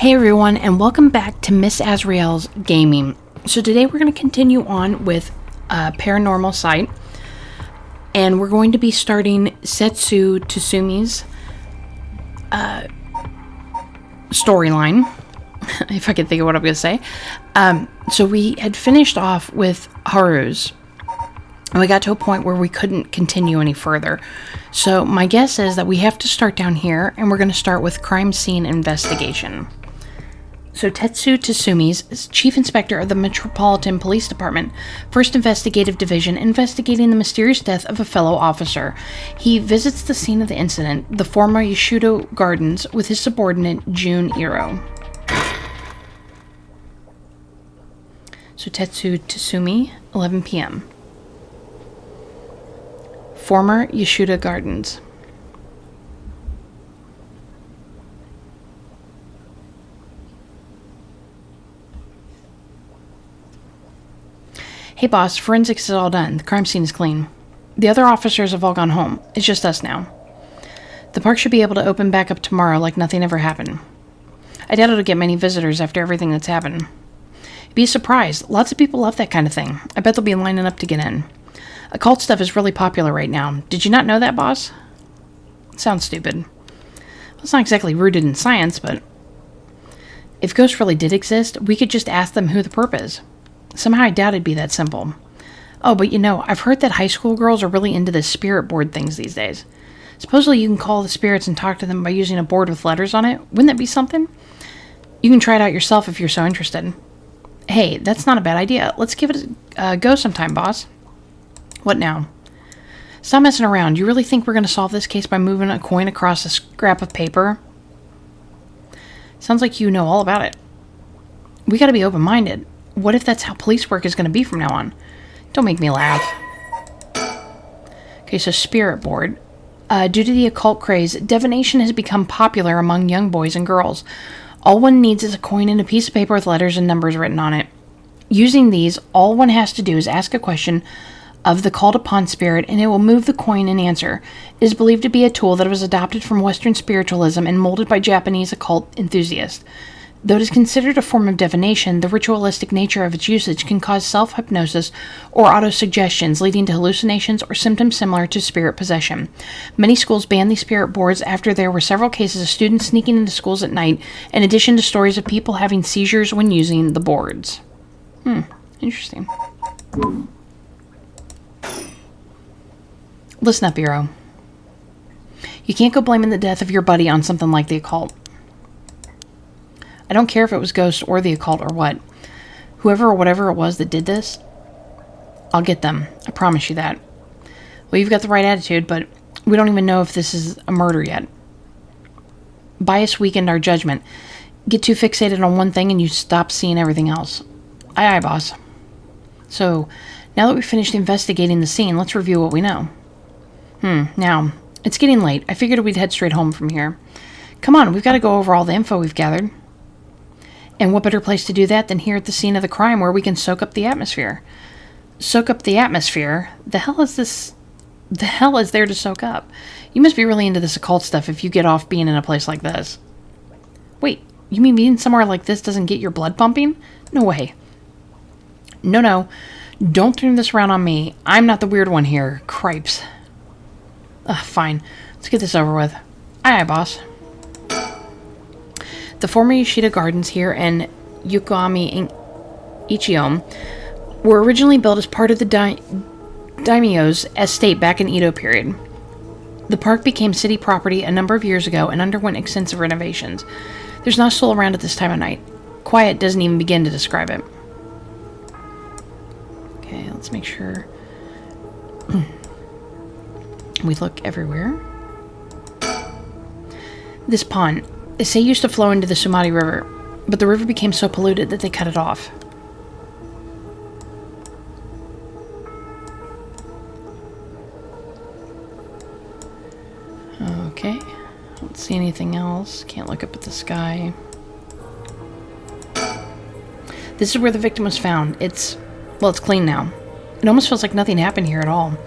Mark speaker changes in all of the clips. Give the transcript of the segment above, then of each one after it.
Speaker 1: Hey everyone, and welcome back to Miss Azrael's Gaming. So today we're going to continue on with Paranormasight, and we're going to be starting Setsu Tsumi's storyline, if I can think of what I'm going to say. So we had finished off with Haru's, and we got to a point where we couldn't continue any further. So my guess is that we have to start down here, and we're going to start with crime scene investigation. So Tetsu Tatsumi is Chief Inspector of the Metropolitan Police Department, 1st Investigative Division, investigating the mysterious death of a fellow officer. He visits the scene of the incident, the former Yashudo Gardens, with his subordinate Jun Iro. So Tetsu Tatsumi, 11 p.m. Former Yashuda Gardens. Hey boss, forensics is all done. The crime scene is clean. The other officers have all gone home. It's just us now. The park should be able to open back up tomorrow like nothing ever happened. I doubt it'll get many visitors after everything that's happened. You'd be surprised. Lots of people love that kind of thing. I bet they'll be lining up to get in. Occult stuff is really popular right now. Did you not know that, boss? Sounds stupid. Well, it's not exactly rooted in science, but if ghosts really did exist, we could just ask them who the perp is. Somehow I doubt it'd be that simple. Oh, but I've heard that high school girls are really into the spirit board things these days. Supposedly you can call the spirits and talk to them by using a board with letters on it. Wouldn't that be something? You can try it out yourself if you're so interested. Hey, that's not a bad idea. Let's give it a go sometime, boss. What now? Stop messing around. You really think we're going to solve this case by moving a coin across a scrap of paper? Sounds like you know all about it. We gotta be open-minded. What if that's how police work is going to be from now on? Don't make me laugh. Okay, so spirit board. Due to the occult craze, divination has become popular among young boys and girls. All one needs is a coin and a piece of paper with letters and numbers written on it. Using these, all one has to do is ask a question of the called upon spirit, and it will move the coin and answer. It is believed to be a tool that was adopted from Western spiritualism and molded by Japanese occult enthusiasts. Though it is considered a form of divination, the ritualistic nature of its usage can cause self-hypnosis or autosuggestions, leading to hallucinations or symptoms similar to spirit possession. Many schools banned these spirit boards after there were several cases of students sneaking into schools at night, in addition to stories of people having seizures when using the boards. Interesting. Listen up, Iro. You can't go blaming the death of your buddy on something like the occult. I don't care if it was ghosts or the occult or what. Whoever or whatever it was that did this, I'll get them. I promise you that. Well, you've got the right attitude, but we don't even know if this is a murder yet. Bias weakened our judgment. Get too fixated on one thing and you stop seeing everything else. Aye, aye, boss. So, now that we've finished investigating the scene, let's review what we know. Now, it's getting late. I figured we'd head straight home from here. Come on, we've got to go over all the info we've gathered. And what better place to do that than here at the scene of the crime where we can soak up the atmosphere? Soak up the atmosphere? The hell is this? The hell is there to soak up? You must be really into this occult stuff if you get off being in a place like this. Wait, you mean being somewhere like this doesn't get your blood pumping? No way. No. Don't turn this around on me. I'm not the weird one here. Cripes. Fine. Let's get this over with. Aye, aye, boss. The former Yoshida Gardens here in Yokohama Ichiome were originally built as part of the daimyo's estate back in Edo period. The park became city property a number of years ago and underwent extensive renovations. There's not a soul around at this time of night. Quiet doesn't even begin to describe it. Okay, let's make sure we look everywhere. This pond. They say it used to flow into the Sumati River, but the river became so polluted that they cut it off. Okay, don't see anything else. Can't look up at the sky. This is where the victim was found. It's clean now. It almost feels like nothing happened here at all.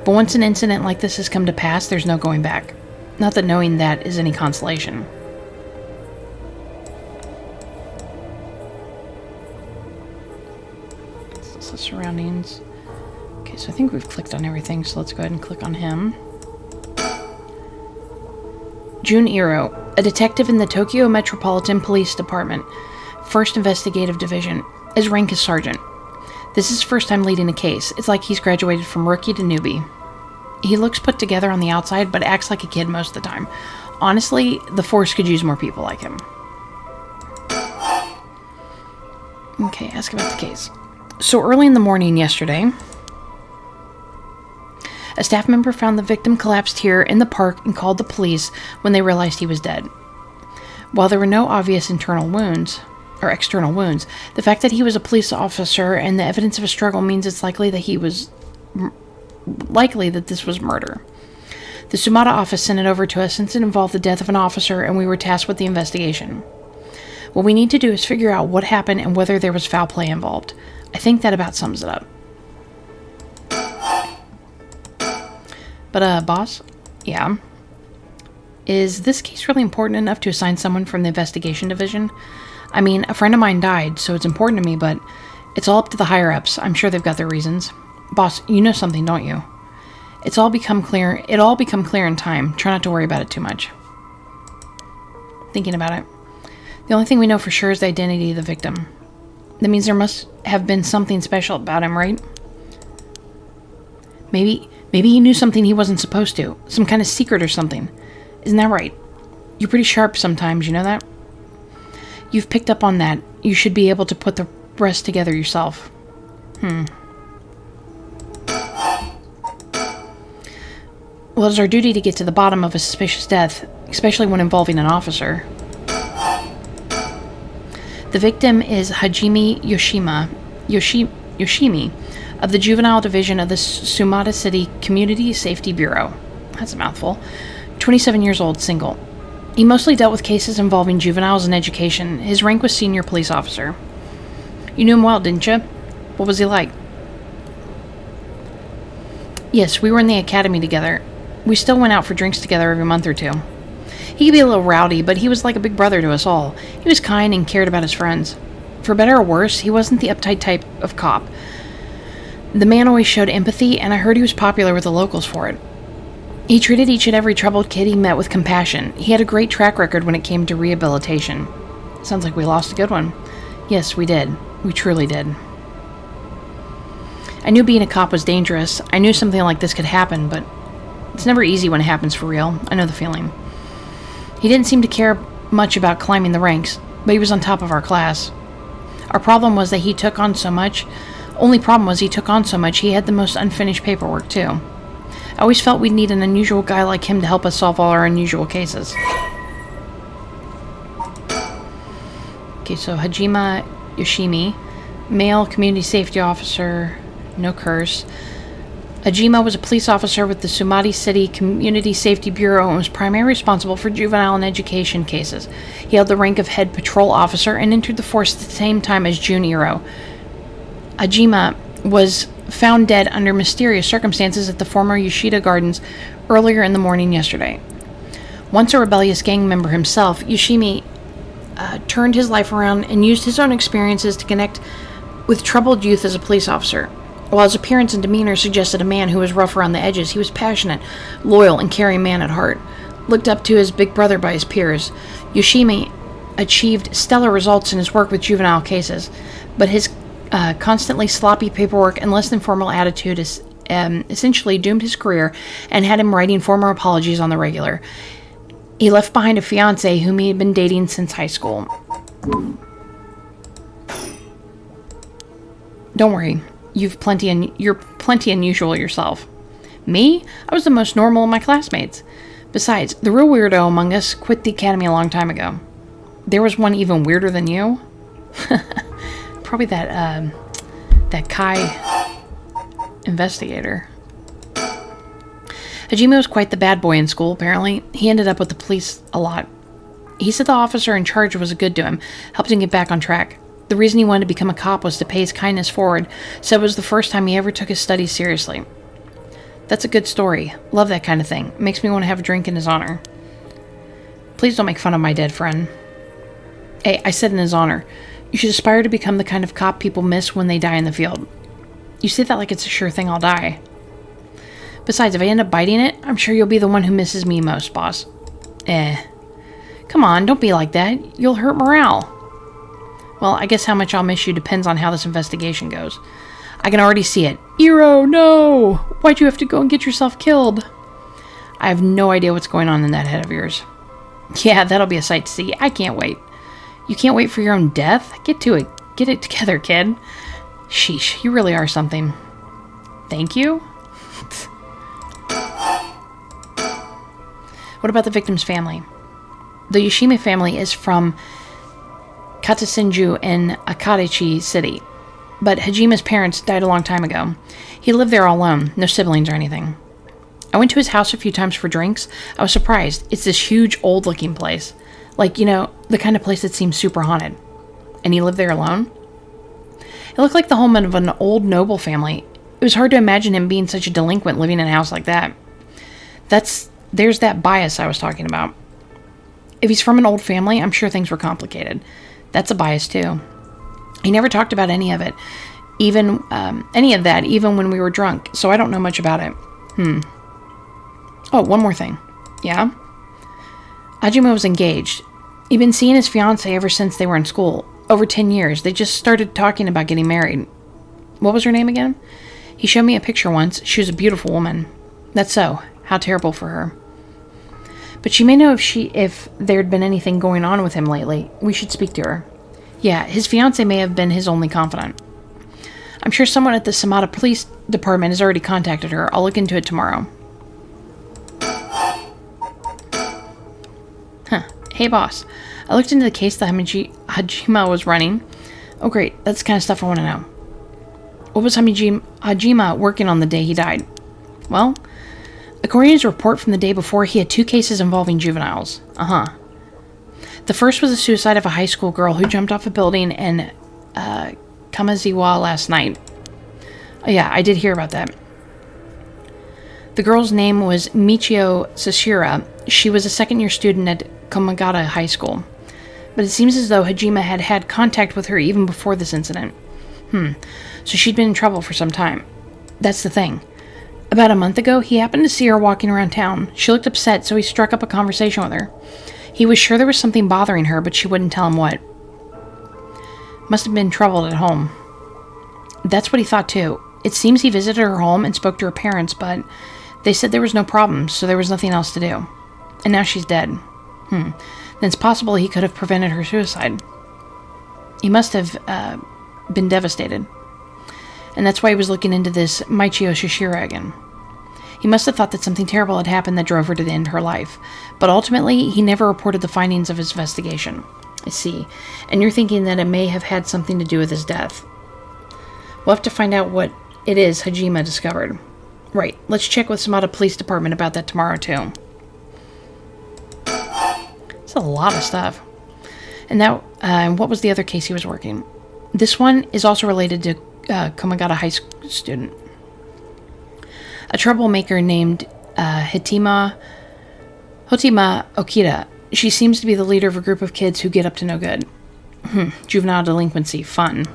Speaker 1: But once an incident like this has come to pass, there's no going back. Not that knowing that is any consolation. surroundings. Okay, so I think we've clicked on everything, so let's go ahead and click on him. Junichiro, a detective in the Tokyo Metropolitan Police Department, 1st Investigative Division. His rank is sergeant. This is his first time leading a case. It's like he's graduated from rookie to newbie. He looks put together on the outside, but acts like a kid most of the time. Honestly, the force could use more people like him. Okay, ask about the case. So early in the morning yesterday, a staff member found the victim collapsed here in the park and called the police when they realized he was dead. While there were no obvious internal wounds, or external wounds, the fact that he was a police officer and the evidence of a struggle means it's likely that this was murder. The Sumata office sent it over to us since it involved the death of an officer and we were tasked with the investigation. What we need to do is figure out what happened and whether there was foul play involved. I think that about sums it up. But, boss? Yeah? Is this case really important enough to assign someone from the investigation division? I mean, a friend of mine died, so it's important to me, but it's all up to the higher-ups. I'm sure they've got their reasons. Boss, you know something, don't you? It'll all become clear in time. Try not to worry about it too much. Thinking about it. The only thing we know for sure is the identity of the victim. That means there must have been something special about him, right? Maybe he knew something he wasn't supposed to. Some kind of secret or something. Isn't that right? You're pretty sharp sometimes, you know that? You've picked up on that. You should be able to put the rest together yourself. Well, it's our duty to get to the bottom of a suspicious death, especially when involving an officer. The victim is Hajime Yoshimi of the Juvenile Division of the Sumata City Community Safety Bureau. That's a mouthful. 27 years old, single. He mostly dealt with cases involving juveniles and education. His rank was senior police officer. You knew him well, didn't you? What was he like? Yes, we were in the academy together. We still went out for drinks together every month or two. He could be a little rowdy, but he was like a big brother to us all. He was kind and cared about his friends. For better or worse, he wasn't the uptight type of cop. The man always showed empathy, and I heard he was popular with the locals for it. He treated each and every troubled kid he met with compassion. He had a great track record when it came to rehabilitation. Sounds like we lost a good one. Yes, we did. We truly did. I knew being a cop was dangerous. I knew something like this could happen, but it's never easy when it happens for real. I know the feeling. He didn't seem to care much about climbing the ranks, but he was on top of our class. Our problem was that he took on so much. Only problem was he took on so much, he had the most unfinished paperwork, too. I always felt we'd need an unusual guy like him to help us solve all our unusual cases. Okay, so Hajime Yoshimi, male community safety officer, no curse. Hajime was a police officer with the Sumata City Community Safety Bureau and was primarily responsible for juvenile and education cases. He held the rank of head patrol officer and entered the force at the same time as Junichiro. Hajime was found dead under mysterious circumstances at the former Yoshida Gardens earlier in the morning yesterday. Once a rebellious gang member himself, Yoshimi turned his life around and used his own experiences to connect with troubled youth as a police officer. While his appearance and demeanor suggested a man who was rough around the edges, he was passionate, loyal, and caring man at heart. Looked up to his big brother by his peers, Yoshimi achieved stellar results in his work with juvenile cases, but his constantly sloppy paperwork and less than formal attitude essentially doomed his career and had him writing formal apologies on the regular. He left behind a fiancée whom he had been dating since high school. Don't worry, you're plenty unusual yourself. Me? I was the most normal of my classmates. Besides, the real weirdo among us quit the academy a long time ago. There was one even weirder than you? Probably that Kai investigator. Hajime was quite the bad boy in school, apparently. He ended up with the police a lot. He said the officer in charge was good to him, helped him get back on track. The reason he wanted to become a cop was to pay his kindness forward, said it was the first time he ever took his studies seriously. That's a good story. Love that kind of thing. Makes me want to have a drink in his honor. Please don't make fun of my dead friend. Hey, I said in his honor. You should aspire to become the kind of cop people miss when they die in the field. You say that like it's a sure thing I'll die. Besides, if I end up biting it, I'm sure you'll be the one who misses me most, boss. Come on, don't be like that. You'll hurt morale. Well, I guess how much I'll miss you depends on how this investigation goes. I can already see it. Iro, no! Why'd you have to go and get yourself killed? I have no idea what's going on in that head of yours. Yeah, that'll be a sight to see. I can't wait. You can't wait for your own death? Get to it. Get it together, kid. Sheesh, you really are something. Thank you? What about the victim's family? The Yoshimi family is from Katasenju in Akarichi City, but Hajima's parents died a long time ago. He lived there all alone, no siblings or anything. I went to his house a few times for drinks. I was surprised. It's this huge, old-looking place. Like, the kind of place that seems super haunted. And he lived there alone? It looked like the home of an old noble family. It was hard to imagine him being such a delinquent living in a house like that. There's that bias I was talking about. If he's from an old family, I'm sure things were complicated. That's a bias too. He never talked about any of it, even when we were drunk, so I don't know much about it. Oh, one more thing. Yeah? Hajime was engaged. He'd been seeing his fiancée ever since they were in school. Over 10 years. They just started talking about getting married. What was her name again? He showed me a picture once. She was a beautiful woman. That's so. How terrible for her. But she may know if there'd been anything going on with him lately. We should speak to her. Yeah, his fiancée may have been his only confidant. I'm sure someone at the Samada Police Department has already contacted her. I'll look into it tomorrow. Hey, boss. I looked into the case that Hajima was running. Oh, great. That's the kind of stuff I want to know. What was Hajima working on the day he died? Well, according to his report from the day before, he had 2 cases involving juveniles. The first was the suicide of a high school girl who jumped off a building in Kamazawa last night. Oh, yeah, I did hear about that. The girl's name was Michio Sashira. She was a second-year student at Komagata High School. But it seems as though Hajime had contact with her even before this incident. So she'd been in trouble for some time. That's the thing. About a month ago, he happened to see her walking around town. She looked upset, so he struck up a conversation with her. He was sure there was something bothering her, but she wouldn't tell him what. Must have been troubled at home. That's what he thought, too. It seems he visited her home and spoke to her parents, but they said there was no problem, so there was nothing else to do. And now she's dead. Then it's possible he could have prevented her suicide. He must have been devastated. And that's why he was looking into this Michio Shishira again. He must have thought that something terrible had happened that drove her to end her life. But ultimately, he never reported the findings of his investigation. I see. And you're thinking that it may have had something to do with his death. We'll have to find out what it is Hajime discovered. Right. Let's check with Samada Police Department about that tomorrow, too. It's a lot of stuff. And what was the other case he was working? This one is also related to Komagata High School student. A troublemaker named Hotima Okita. She seems to be the leader of a group of kids who get up to no good. Juvenile delinquency. Fun.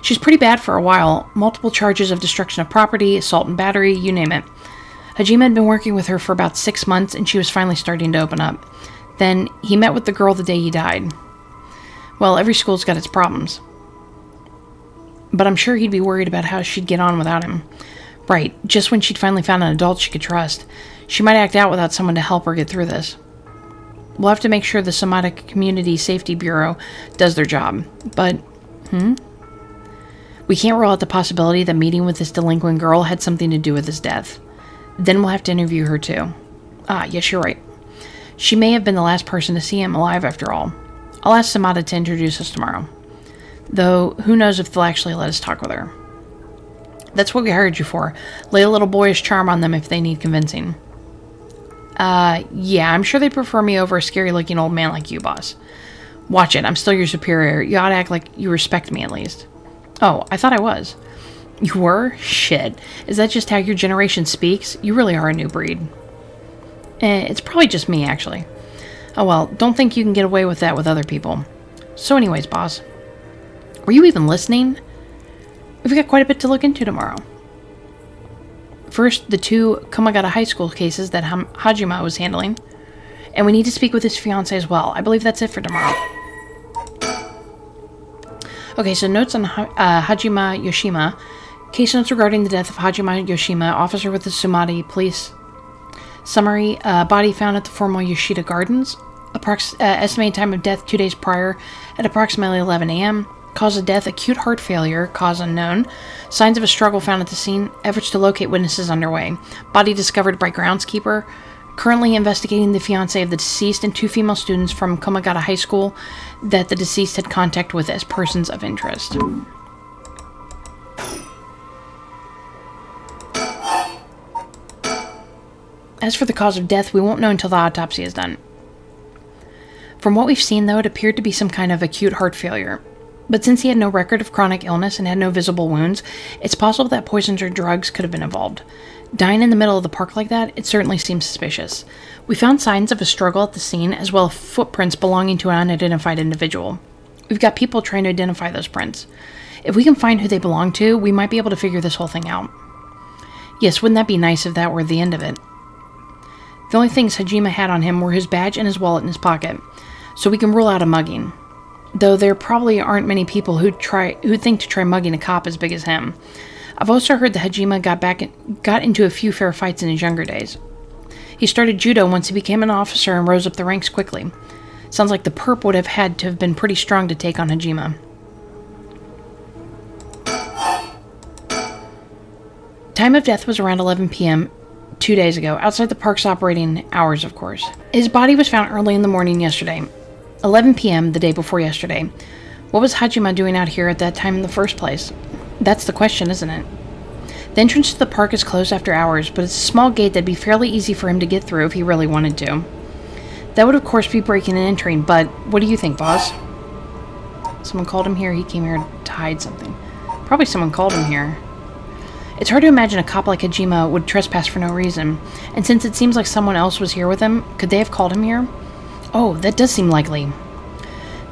Speaker 1: She's pretty bad for a while. Multiple charges of destruction of property, assault and battery, you name it. Hajime had been working with her for about 6 months, and she was finally starting to open up. Then he met with the girl the day he died. Well, every school's got its problems. But I'm sure he'd be worried about how she'd get on without him. Right, just when she'd finally found an adult she could trust. She might act out without someone to help her get through this. We'll have to make sure the Somatic Community Safety Bureau does their job. But, we can't rule out the possibility that meeting with this delinquent girl had something to do with his death. Then we'll have to interview her too. Yes, you're right. She may have been the last person to see him alive after all. I'll ask Samada to introduce us tomorrow. Though, who knows if they'll actually let us talk with her. That's what we hired you for. Lay a little boyish charm on them if they need convincing. Yeah, I'm sure they prefer me over a scary-looking old man like you, boss. Watch it, I'm still your superior. You ought to act like you respect me, at least. Oh, I thought I was. You were? Shit. Is that just how your generation speaks? You really are a new breed. It's probably just me, actually. Oh well, don't think you can get away with that with other people. So anyways, boss. Were you even listening? We've got quite a bit to look into tomorrow. First, the 2 Komagata High School cases that Hajima was handling. And we need to speak with his fiancée as well. I believe that's it for tomorrow. Okay, so notes on Hajime Yoshima. Case notes regarding the death of Hajime Yoshima, officer with the Sumati Police. Summary, body found at the formal Yoshida Gardens. Estimated time of death 2 days prior at approximately 11 a.m. Cause of death, acute heart failure, cause unknown. Signs of a struggle found at the scene. Efforts to locate witnesses underway. Body discovered by groundskeeper. Currently investigating the fiancé of the deceased and 2 female students from Komagata High School that the deceased had contact with as persons of interest. As for the cause of death, we won't know until the autopsy is done. From what we've seen, though, it appeared to be some kind of acute heart failure. But since he had no record of chronic illness and had no visible wounds, it's possible that poisons or drugs could have been involved. Dying in the middle of the park like that, it certainly seems suspicious. We found signs of a struggle at the scene, as well as footprints belonging to an unidentified individual. We've got people trying to identify those prints. If we can find who they belong to, we might be able to figure this whole thing out. Yes, wouldn't that be nice if that were the end of it? The only things Hajime had on him were his badge and his wallet in his pocket, so we can rule out a mugging. Though there probably aren't many people who think to try mugging a cop as big as him. I've also heard that Hajime got into a few fair fights in his younger days. He started judo once he became an officer and rose up the ranks quickly. Sounds like the perp would have had to have been pretty strong to take on Hajime. Time of death was around 11 p.m. 2 days ago, outside the park's operating hours, of course. His body was found early in the morning yesterday. 11 p.m. the day before yesterday. What was Hajime doing out here at that time in the first place? That's the question, isn't it? The entrance to the park is closed after hours, but it's a small gate that'd be fairly easy for him to get through if he really wanted to. That would of course be breaking and entering, but what do you think, boss? Someone called him here. He came here to hide something. Probably someone called him here. It's hard to imagine a cop like Hajime would trespass for no reason, and since it seems like someone else was here with him, could they have called him here? Oh, that does seem likely.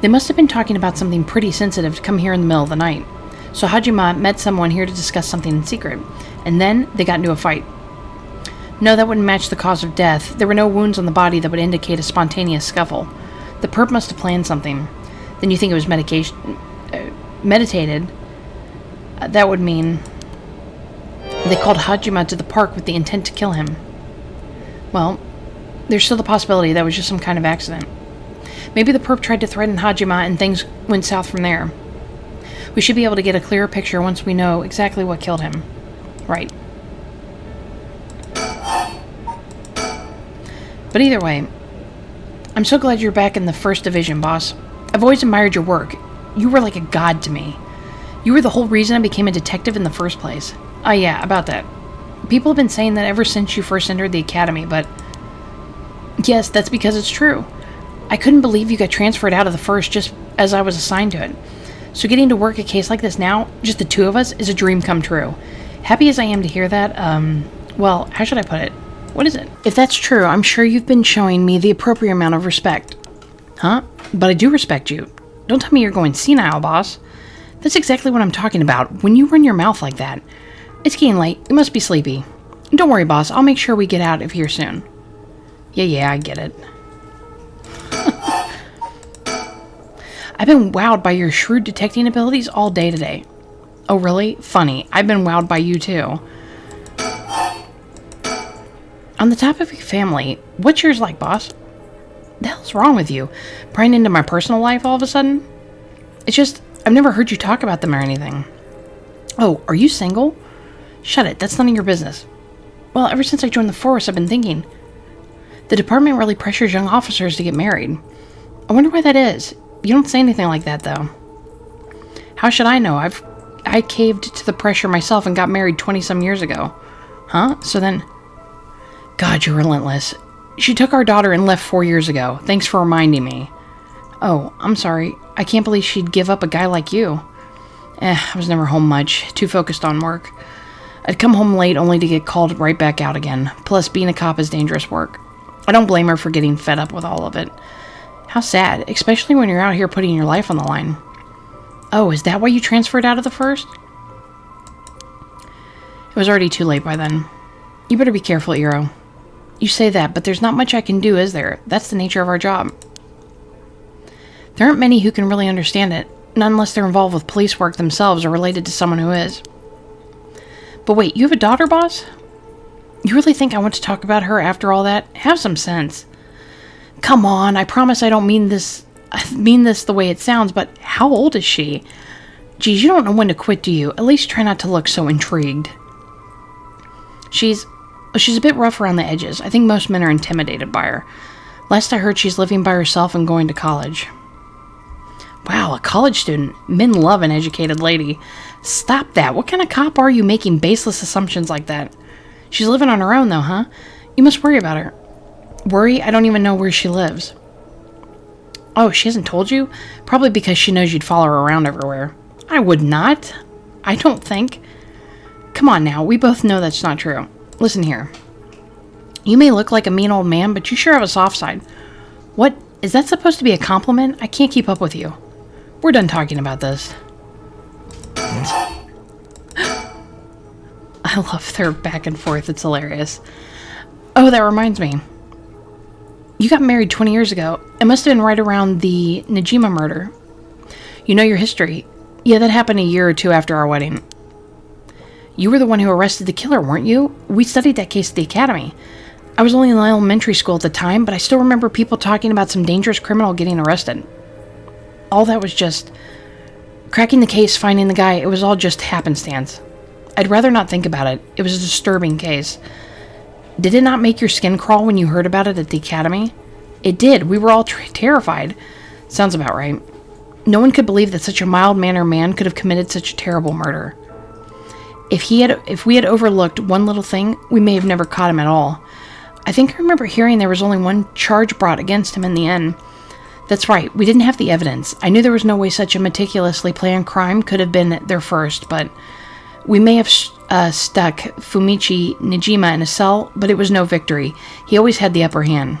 Speaker 1: They must have been talking about something pretty sensitive to come here in the middle of the night. So Hajime met someone here to discuss something in secret, and then they got into a fight. No, that wouldn't match the cause of death. There were no wounds on the body that would indicate a spontaneous scuffle. The perp must have planned something. Then you think it was meditated. That would mean they called Hajime to the park with the intent to kill him. Well, there's still the possibility that was just some kind of accident. Maybe the perp tried to threaten Hajime and things went south from there. We should be able to get a clearer picture once we know exactly what killed him. Right. But either way, I'm so glad you're back in the 1st Division, boss. I've always admired your work. You were like a god to me. You were the whole reason I became a detective in the first place. Oh yeah, about that. People have been saying that ever since you first entered the academy, but yes, that's because it's true. I couldn't believe you got transferred out of the 1st just as I was assigned to it. So getting to work a case like this now, just the 2 of us, is a dream come true. Happy as I am to hear that, well, how should I put it? What is it? If that's true, I'm sure you've been showing me the appropriate amount of respect. Huh? But I do respect you. Don't tell me you're going senile, boss. That's exactly what I'm talking about. When you run your mouth like that. It's getting late. You must be sleepy. Don't worry, boss. I'll make sure we get out of here soon. Yeah, I get it. I've been wowed by your shrewd detecting abilities all day today. Oh, really? Funny. I've been wowed by you, too. On the top of your family, what's yours like, boss? The hell's wrong with you? Prying into my personal life all of a sudden? It's just, I've never heard you talk about them or anything. Oh, are you single? Shut it, that's none of your business. Well, ever since I joined the force, I've been thinking. The department really pressures young officers to get married. I wonder why that is. You don't say anything like that, though. How should I know? I caved to the pressure myself and got married 20-some years ago. Huh? So then... God, you're relentless. She took our daughter and left 4 years ago. Thanks for reminding me. Oh, I'm sorry. I can't believe she'd give up a guy like you. I was never home much. Too focused on work. I'd come home late only to get called right back out again. Plus, being a cop is dangerous work. I don't blame her for getting fed up with all of it. How sad, especially when you're out here putting your life on the line. Oh, is that why you transferred out of the 1st? was already too late by then. You better be careful, Eero. You say that, but there's not much I can do, is there? That's the nature of our job. There aren't many who can really understand it, not unless they're involved with police work themselves or related to someone who is. But wait, you have a daughter, boss? You really think I want to talk about her after all that? Have some sense. Come on, I promise I don't mean this... I mean this the way it sounds, but how old is she? Geez, you don't know when to quit, do you? At least try not to look so intrigued. She's a bit rough around the edges. I think most men are intimidated by her. Last I heard, she's living by herself and going to college. Wow, a college student. Men love an educated lady. Stop that. What kind of cop are you making baseless assumptions like that? She's living on her own, though, huh? You must worry about her. Worry? I don't even know where she lives. Oh, she hasn't told you? Probably because she knows you'd follow her around everywhere. I would not. I don't think. Come on now, we both know that's not true. Listen here. You may look like a mean old man, but you sure have a soft side. What? Is that supposed to be a compliment? I can't keep up with you. We're done talking about this. I love their back and forth. It's hilarious. Oh, that reminds me. You got married 20 years ago. It must have been right around the Najima murder. You know your history. Yeah, that happened a year or two after our wedding. You were the one who arrested the killer, weren't you? We studied that case at the academy. I was only in elementary school at the time, but I still remember people talking about some dangerous criminal getting arrested. All that was just... cracking the case, finding the guy, it was all just happenstance. I'd rather not think about it. It was a disturbing case. Did it not make your skin crawl when you heard about it at the academy? It did. We were all terrified. Sounds about right. No one could believe that such a mild-mannered man could have committed such a terrible murder. If we had overlooked one little thing, we may have never caught him at all. I think I remember hearing there was only one charge brought against him in the end. That's right, we didn't have the evidence. I knew there was no way such a meticulously planned crime could have been there first, but we may have stuck Fumichi Najima in a cell, but it was no victory. He always had the upper hand.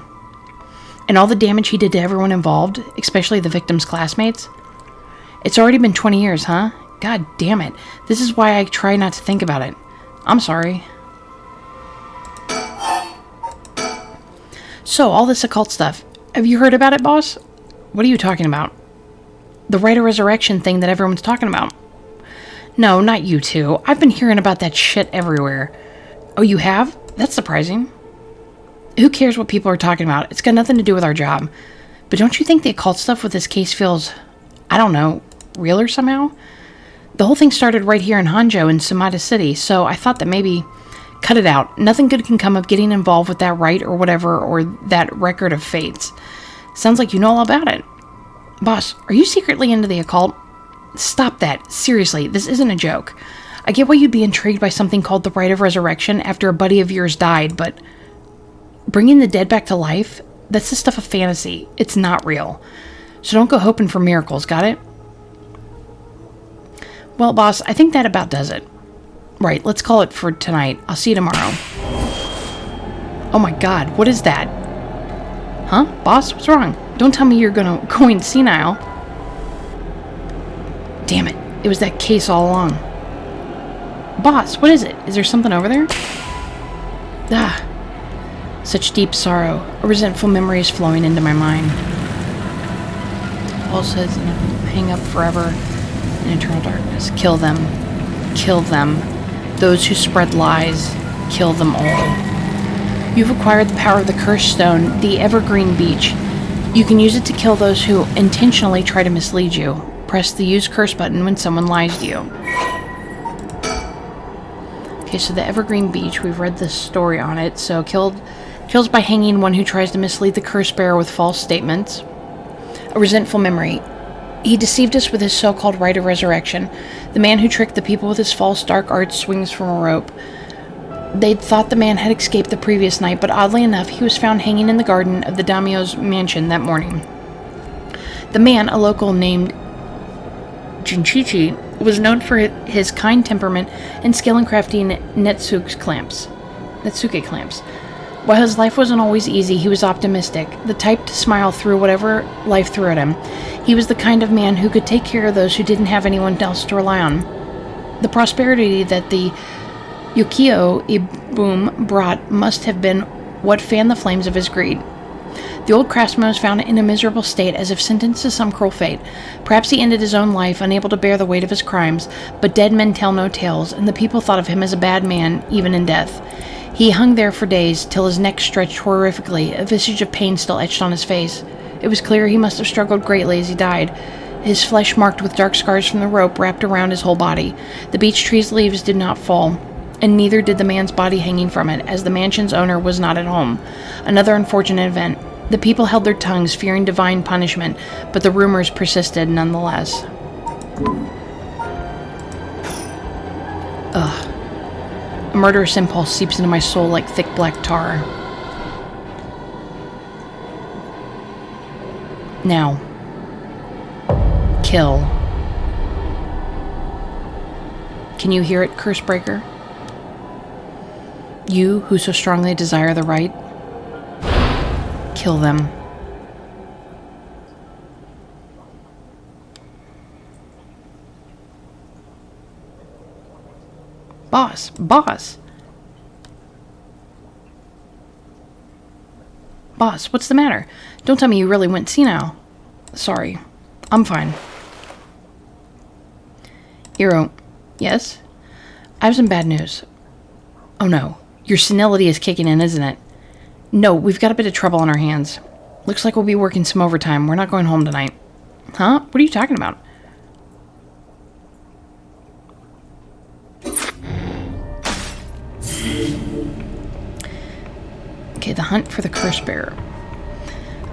Speaker 1: And all the damage he did to everyone involved, especially the victim's classmates. It's already been 20 years, huh? God damn it. This is why I try not to think about it. I'm sorry. So, all this occult stuff. Have you heard about it, boss? What are you talking about? The Rite of Resurrection thing that everyone's talking about. No, not you two. I've been hearing about that shit everywhere. Oh, you have? That's surprising. Who cares what people are talking about? It's got nothing to do with our job. But don't you think the occult stuff with this case feels, I don't know, realer somehow? The whole thing started right here in Honjo in Sumida City, so I thought that maybe... Cut it out. Nothing good can come of getting involved with that rite or whatever, or that record of fates. Sounds like you know all about it. Boss, are you secretly into the occult? Stop that. Seriously, this isn't a joke. I get why you'd be intrigued by something called the Rite of Resurrection after a buddy of yours died, but... bringing the dead back to life? That's the stuff of fantasy. It's not real. So don't go hoping for miracles, got it? Well, boss, I think that about does it. Right, let's call it for tonight. I'll see you tomorrow. Oh my god, what is that? Huh? Boss, what's wrong? Don't tell me you're going senile. Damn it, it was that case all along. Boss, what is it? Is there something over there? Ah, such deep sorrow. A resentful memory is flowing into my mind. Falsehoods hang up forever in eternal darkness. Kill them. Kill them. Those who spread lies, kill them all. You've acquired the power of the cursed stone, the evergreen beach. You can use it to kill those who intentionally try to mislead you. Press the use curse button when someone lies to you. Okay, so the evergreen beach, we've read this story on it. So kills by hanging one who tries to mislead the curse bearer with false statements. A resentful memory. He deceived us with his so-called Rite of Resurrection. The man who tricked the people with his false dark arts swings from a rope. They'd thought the man had escaped the previous night, but oddly enough, he was found hanging in the garden of the daimyo's mansion that morning. The man, a local named Jinchichi, was known for his kind temperament and skill in crafting Netsuke clamps. While his life wasn't always easy, he was optimistic, the type to smile through whatever life threw at him. He was the kind of man who could take care of those who didn't have anyone else to rely on. The prosperity that the Yukio Ibum brought must have been what fanned the flames of his greed. The old craftsman was found in a miserable state, as if sentenced to some cruel fate. Perhaps he ended his own life, unable to bear the weight of his crimes, but dead men tell no tales, and the people thought of him as a bad man, even in death. He hung there for days, till his neck stretched horrifically, a visage of pain still etched on his face. It was clear he must have struggled greatly as he died, his flesh marked with dark scars from the rope wrapped around his whole body. The beech tree's leaves did not fall, and neither did the man's body hanging from it, as the mansion's owner was not at home. Another unfortunate event. The people held their tongues, fearing divine punishment, but the rumors persisted nonetheless. Ugh. A murderous impulse seeps into my soul like thick black tar. Now. Kill. Can you hear it, Cursebreaker? You who so strongly desire the right? Kill them. Boss. Boss, what's the matter? Don't tell me you really went senile. Sorry. I'm fine. Hiro. Yes? I have some bad news. Oh no. Your senility is kicking in, isn't it? No, we've got a bit of trouble on our hands. Looks like we'll be working some overtime. We're not going home tonight. Huh? What are you talking about? Okay, the hunt for the curse bearer.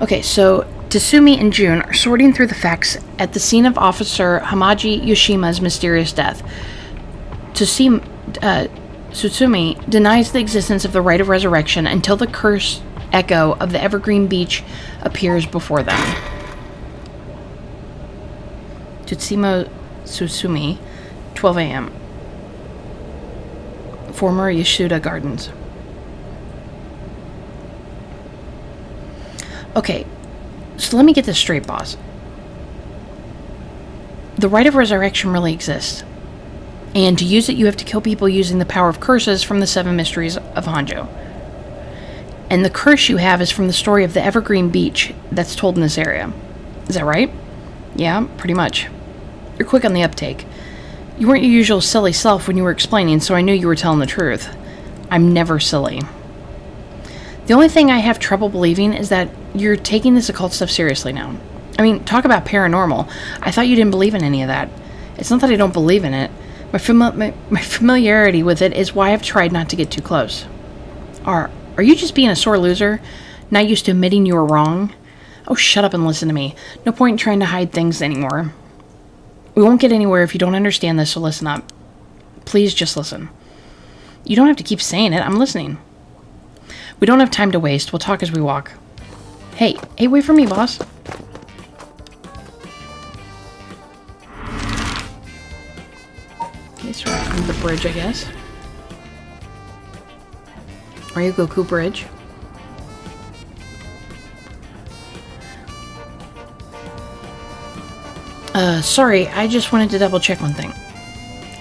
Speaker 1: Okay, so Tatsumi and Jun are sorting through the facts at the scene of Officer Hamaji Yoshima's mysterious death. Tatsumi denies the existence of the rite of resurrection until the curse echo of the evergreen beech appears before them. Tatsumi, 12 a.m. Former Yasuda Gardens. Okay, so let me get this straight, boss. The rite of resurrection really exists. And to use it, you have to kill people using the power of curses from the Seven Mysteries of Honjo. And the curse you have is from the story of the evergreen beech that's told in this area. Is that right? Yeah, pretty much. You're quick on the uptake. You weren't your usual silly self when you were explaining, so I knew you were telling the truth. I'm never silly. The only thing I have trouble believing is that you're taking this occult stuff seriously now. I mean, talk about paranormal. I thought you didn't believe in any of that. It's not that I don't believe in it. My familiarity with it is why I've tried not to get too close. Are you just being a sore loser? Not used to admitting you were wrong? Oh, shut up and listen to me. No point in trying to hide things anymore. We won't get anywhere if you don't understand this, so listen up. Please just listen. You don't have to keep saying it. I'm listening. We don't have time to waste. We'll talk as we walk. Hey, wait for me, boss. Okay, so we're on the bridge, I guess. Ryugoku Bridge. Sorry, I just wanted to double check one thing.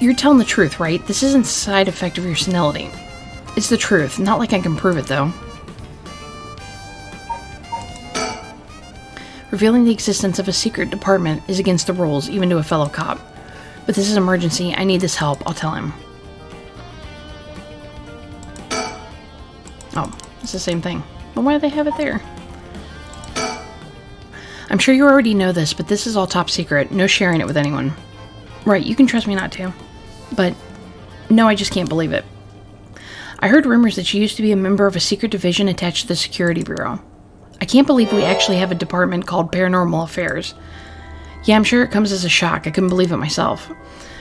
Speaker 1: You're telling the truth, right? This isn't a side effect of your senility. It's the truth. Not like I can prove it, though. Revealing the existence of a secret department is against the rules, even to a fellow cop. But this is an emergency. I need this help. I'll tell him. Oh, it's the same thing. But why do they have it there? I'm sure you already know this, but this is all top secret. No sharing it with anyone. Right, you can trust me not to. But, no, I just can't believe it. I heard rumors that you used to be a member of a secret division attached to the Security Bureau. I can't believe we actually have a department called Paranormal Affairs. Yeah, I'm sure it comes as a shock. I couldn't believe it myself.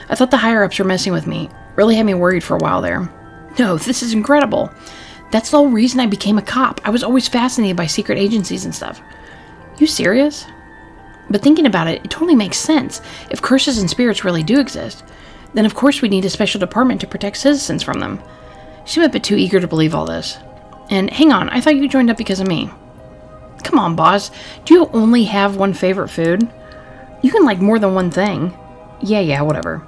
Speaker 1: I thought the higher-ups were messing with me. Really had me worried for a while there. No, this is incredible. That's the whole reason I became a cop. I was always fascinated by secret agencies and stuff. You serious? But thinking about it, it totally makes sense. If curses and spirits really do exist, then of course we need a special department to protect citizens from them. You seem a bit too eager to believe all this. And hang on, I thought you joined up because of me. Come on, boss. Do you only have one favorite food? You can like more than one thing. Yeah, whatever.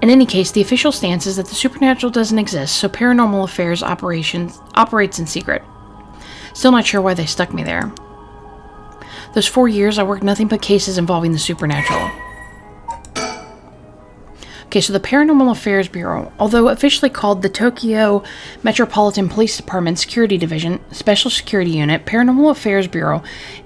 Speaker 1: In any case, the official stance is that the supernatural doesn't exist, so Paranormal Affairs operates in secret. Still not sure why they stuck me there. Those 4 years, I worked nothing but cases involving the supernatural. Okay, so the Paranormal Affairs Bureau, although officially called the Tokyo Metropolitan Police Department Security Division, Special Security Unit, Paranormal Affairs Bureau,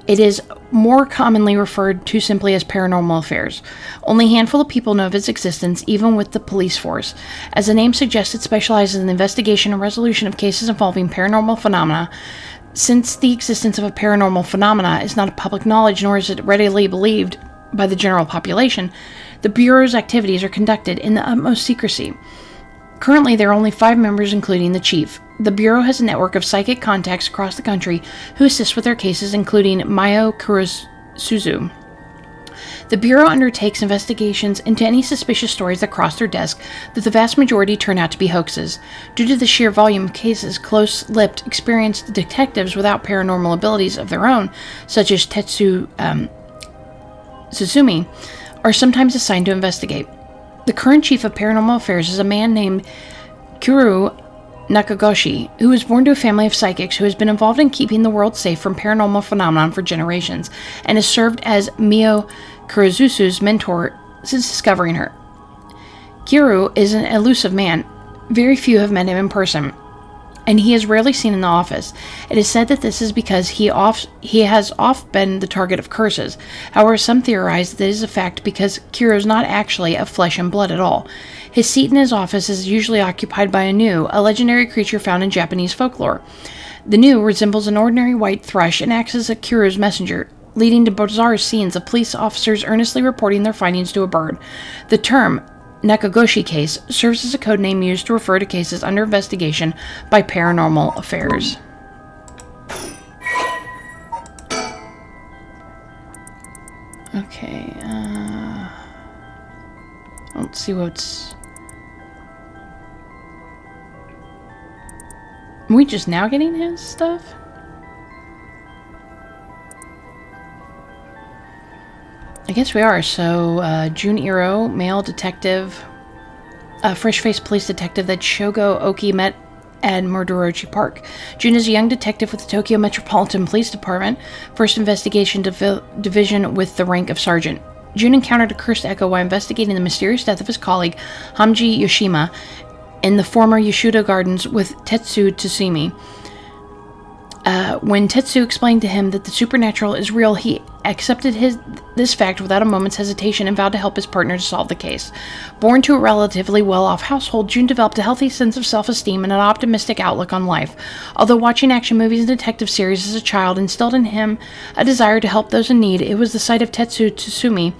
Speaker 1: it is more commonly referred to simply as Paranormal Affairs. Only a handful of people know of its existence, even with the police force. As the name suggests, it specializes in the investigation and resolution of cases involving paranormal phenomena. Since the existence of a paranormal phenomena is not public knowledge, nor is it readily believed by the general population, the Bureau's activities are conducted in the utmost secrecy. Currently, there are only 5 members, including the chief. The Bureau has a network of psychic contacts across the country who assist with their cases, including Mayo Kurosuzu. The Bureau undertakes investigations into any suspicious stories that cross their desk, though the vast majority turn out to be hoaxes. Due to the sheer volume of cases, close-lipped, experienced detectives without paranormal abilities of their own, such as Tetsu Sutsumi, are sometimes assigned to investigate. The current chief of Paranormal Affairs is a man named Kuru Nakagoshi, who was born to a family of psychics who has been involved in keeping the world safe from paranormal phenomenon for generations, and has served as Mio Kurosuzu's mentor since discovering her. Kuru is an elusive man. Very few have met him in person, and he is rarely seen in the office. It is said that this is because he has oft been the target of curses. However, some theorize that this is a fact because Kuro is not actually of flesh and blood at all. His seat in his office is usually occupied by a gnu, a legendary creature found in Japanese folklore. The gnu resembles an ordinary white thrush and acts as a Kuro's messenger, leading to bizarre scenes of police officers earnestly reporting their findings to a bird. The term Nakagoshi case serves as a code name used to refer to cases under investigation by Paranormal Affairs. Okay, let's see what's... Are we just now getting his stuff? I guess we are. So, Junichiro, male detective, fresh-faced police detective that Shogo Oki met at Murdorochi Park. Jun is a young detective with the Tokyo Metropolitan Police Department, first investigation division with the rank of sergeant. Jun encountered a cursed echo while investigating the mysterious death of his colleague, Hamji Yoshima, in the former Yashuda Gardens with Tetsu Tsutsumi. When Tetsu explained to him that the supernatural is real, he accepted this fact without a moment's hesitation and vowed to help his partner to solve the case. Born to a relatively well-off household, Jun developed a healthy sense of self-esteem and an optimistic outlook on life. Although watching action movies and detective series as a child instilled in him a desire to help those in need, it was the sight of Tetsu Tsutsumi,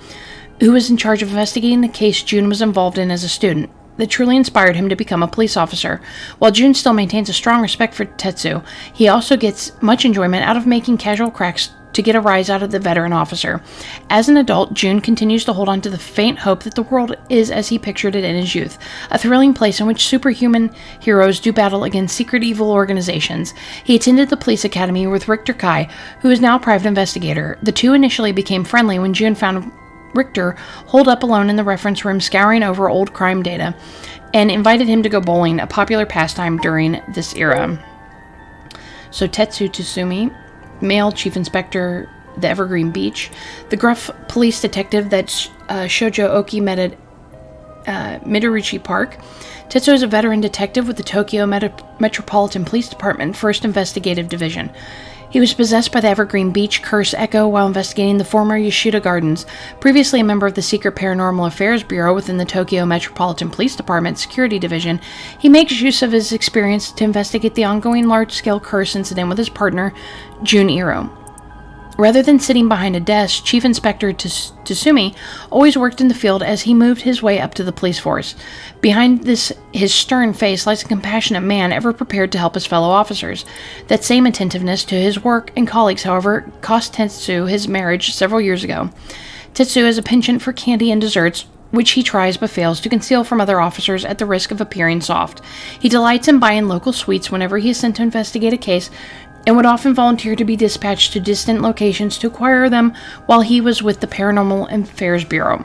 Speaker 1: who was in charge of investigating the case Jun was involved in as a student, that truly inspired him to become a police officer. While Jun still maintains a strong respect for Tetsu, he also gets much enjoyment out of making casual cracks to get a rise out of the veteran officer. As an adult, Jun continues to hold on to the faint hope that the world is as he pictured it in his youth, a thrilling place in which superhuman heroes do battle against secret evil organizations. He attended the police academy with Richter Kai, who is now a private investigator. The two initially became friendly when Jun found Richter holed up alone in the reference room scouring over old crime data, and invited him to go bowling, a popular pastime during this era. So Tetsu Tsutsumi, male chief inspector, the Evergreen Beach, the gruff police detective that Shojo Oki met at Midorichi Park. Tetsu is a veteran detective with the Tokyo Metropolitan Police Department, 1st Investigative Division. He was possessed by the Evergreen Beach curse echo while investigating the former Yashuda Gardens. Previously a member of the secret Paranormal Affairs Bureau within the Tokyo Metropolitan Police Department Security Division, he makes use of his experience to investigate the ongoing large-scale curse incident with his partner, Junichiro. Rather than sitting behind a desk, Chief Inspector Tsutsumi always worked in the field as he moved his way up to the police force. Behind his stern face lies a compassionate man ever prepared to help his fellow officers. That same attentiveness to his work and colleagues, however, cost Tetsu his marriage several years ago. Tetsu has a penchant for candy and desserts, which he tries but fails to conceal from other officers at the risk of appearing soft. He delights in buying local sweets whenever he is sent to investigate a case, and would often volunteer to be dispatched to distant locations to acquire them while he was with the Paranormal Affairs Bureau.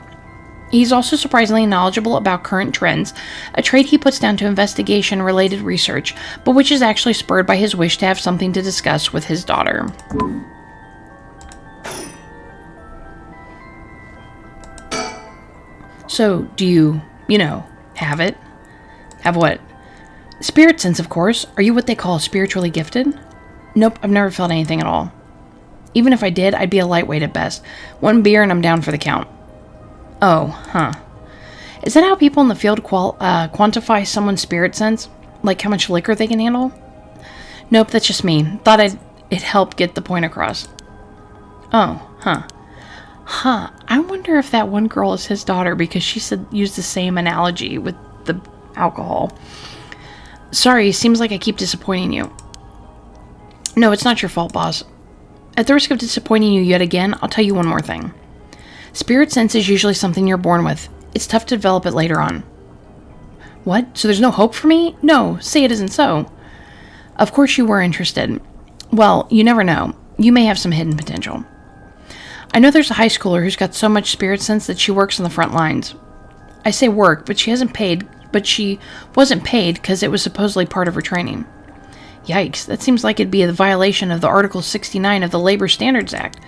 Speaker 1: He's also surprisingly knowledgeable about current trends, a trait he puts down to investigation-related research, but which is actually spurred by his wish to have something to discuss with his daughter. So, do you have it? Have what? Spirit sense, of course. Are you what they call spiritually gifted? Nope, I've never felt anything at all. Even if I did, I'd be a lightweight at best. One beer and I'm down for the count. Oh, huh. Is that how people in the field quantify someone's spirit sense? Like how much liquor they can handle? Nope, that's just me. Thought it helped get the point across. Oh, huh. Huh. I wonder if that one girl is his daughter because she used the same analogy with the alcohol. Sorry, seems like I keep disappointing you. No, it's not your fault, boss. At the risk of disappointing you yet again, I'll tell you one more thing. Spirit sense is usually something you're born with. It's tough to develop it later on. What? So there's no hope for me? No, say it isn't so. Of course you were interested. Well, you never know. You may have some hidden potential. I know there's a high schooler who's got so much spirit sense that she works on the front lines. I say work, but she wasn't paid because it was supposedly part of her training. Yikes, that seems like it'd be a violation of the Article 69 of the Labor Standards Act.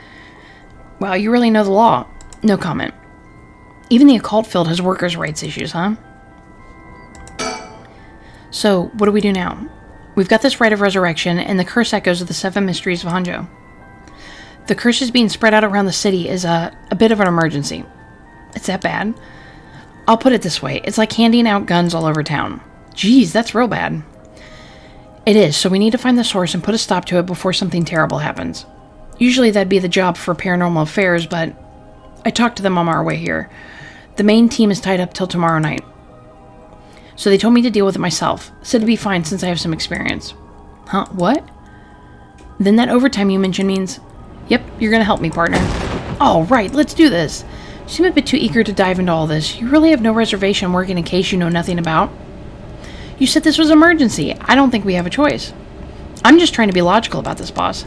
Speaker 1: Wow, you really know the law. No comment. Even the occult field has workers' rights issues, huh? So, what do we do now? We've got this rite of resurrection and the curse echoes of the Seven Mysteries of Honjo. The curses being spread out around the city is a bit of an emergency. It's that bad? I'll put it this way. It's like handing out guns all over town. Geez, that's real bad. It is, so we need to find the source and put a stop to it before something terrible happens. Usually that'd be the job for Paranormal Affairs, but I talked to them on our way here. The main team is tied up till tomorrow night. So they told me to deal with it myself. Said it'd be fine since I have some experience. Huh? What? Then that overtime you mentioned means... Yep, you're gonna help me, partner. All right, let's do this. You seem a bit too eager to dive into all this. You really have no reservation working a case you know nothing about. You said this was emergency. I don't think we have a choice. I'm just trying to be logical about this, boss.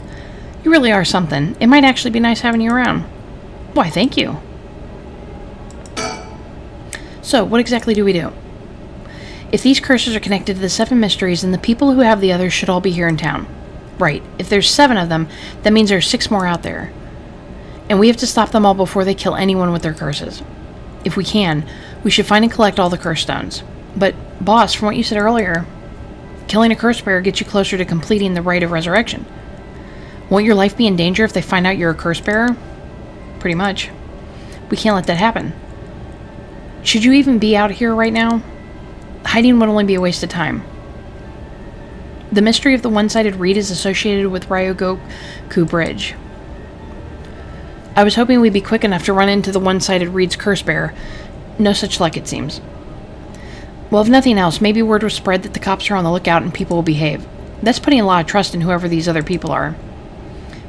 Speaker 1: You really are something. It might actually be nice having you around. Why, thank you. So, what exactly do we do? If these curses are connected to the Seven Mysteries, then the people who have the others should all be here in town. Right. If there's 7 of them, that means there's 6 more out there. And we have to stop them all before they kill anyone with their curses. If we can, we should find and collect all the curse stones. But, boss, from what you said earlier, killing a curse bearer gets you closer to completing the rite of resurrection. Won't your life be in danger if they find out you're a curse bearer? Pretty much. We can't let that happen. Should you even be out here right now? Hiding would only be a waste of time. The mystery of the one-sided reed is associated with Ryogoku Bridge. I was hoping we'd be quick enough to run into the one-sided reed's curse bearer. No such luck, it seems. Well, if nothing else, maybe word will spread that the cops are on the lookout and people will behave. That's putting a lot of trust in whoever these other people are.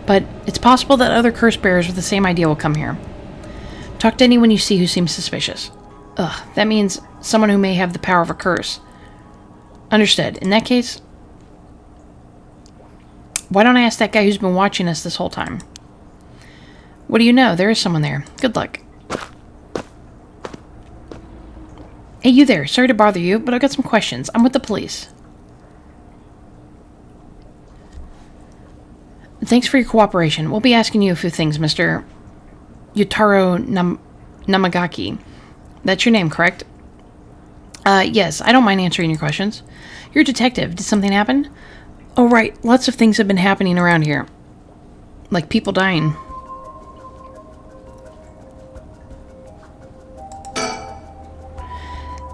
Speaker 1: But it's possible that other curse bearers with the same idea will come here. Talk to anyone you see who seems suspicious. Ugh, that means someone who may have the power of a curse. Understood. In that case, why don't I ask that guy who's been watching us this whole time? What do you know? There is someone there. Good luck. Hey, you there. Sorry to bother you, but I've got some questions. I'm with the police. Thanks for your cooperation. We'll be asking you a few things, Mr. Yutaro Namagaki. That's your name, correct? Yes, I don't mind answering your questions. You're a detective. Did something happen? Oh, right. Lots of things have been happening around here. Like people dying.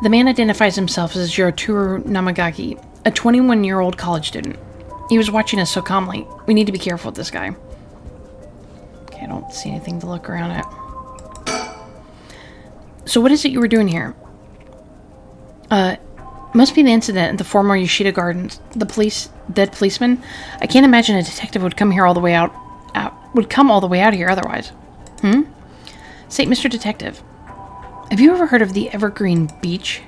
Speaker 1: The man identifies himself as Yutaro Namagaki, a 21-year-old college student. He was watching us so calmly. We need to be careful with this guy. Okay, I don't see anything to look around at. So what is it you were doing here? Must be the incident at the former Yoshida Gardens. The dead policeman? I can't imagine a detective would come here all the way out here otherwise. Say, Mr. Detective, have you ever heard of the Evergreen Beach?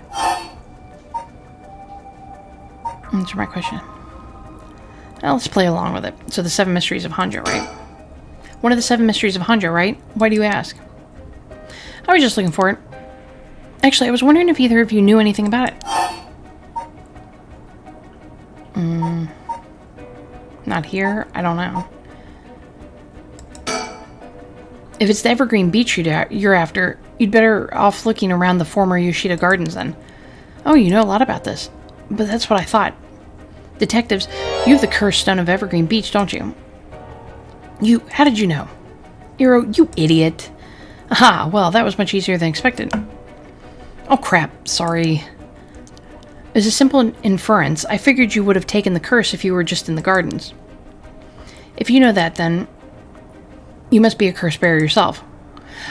Speaker 1: Answer my question. Well, let's play along with it. So the Seven Mysteries of Honjo, right? One of the Seven Mysteries of Honjo, right? Why do you ask? I was just looking for it. Actually, I was wondering if either of you knew anything about it. Not here? I don't know. If it's the Evergreen Beach you're after, you'd better off looking around the former Yoshida Gardens then. Oh, you know a lot about this. But that's what I thought. Detectives, you have the cursed stone of Evergreen Beach, don't you? How did you know? Hiro, you idiot. Aha, well, that was much easier than expected. Oh crap, sorry. As a simple inference, I figured you would have taken the curse if you were just in the gardens. If you know that, then you must be a curse bearer yourself.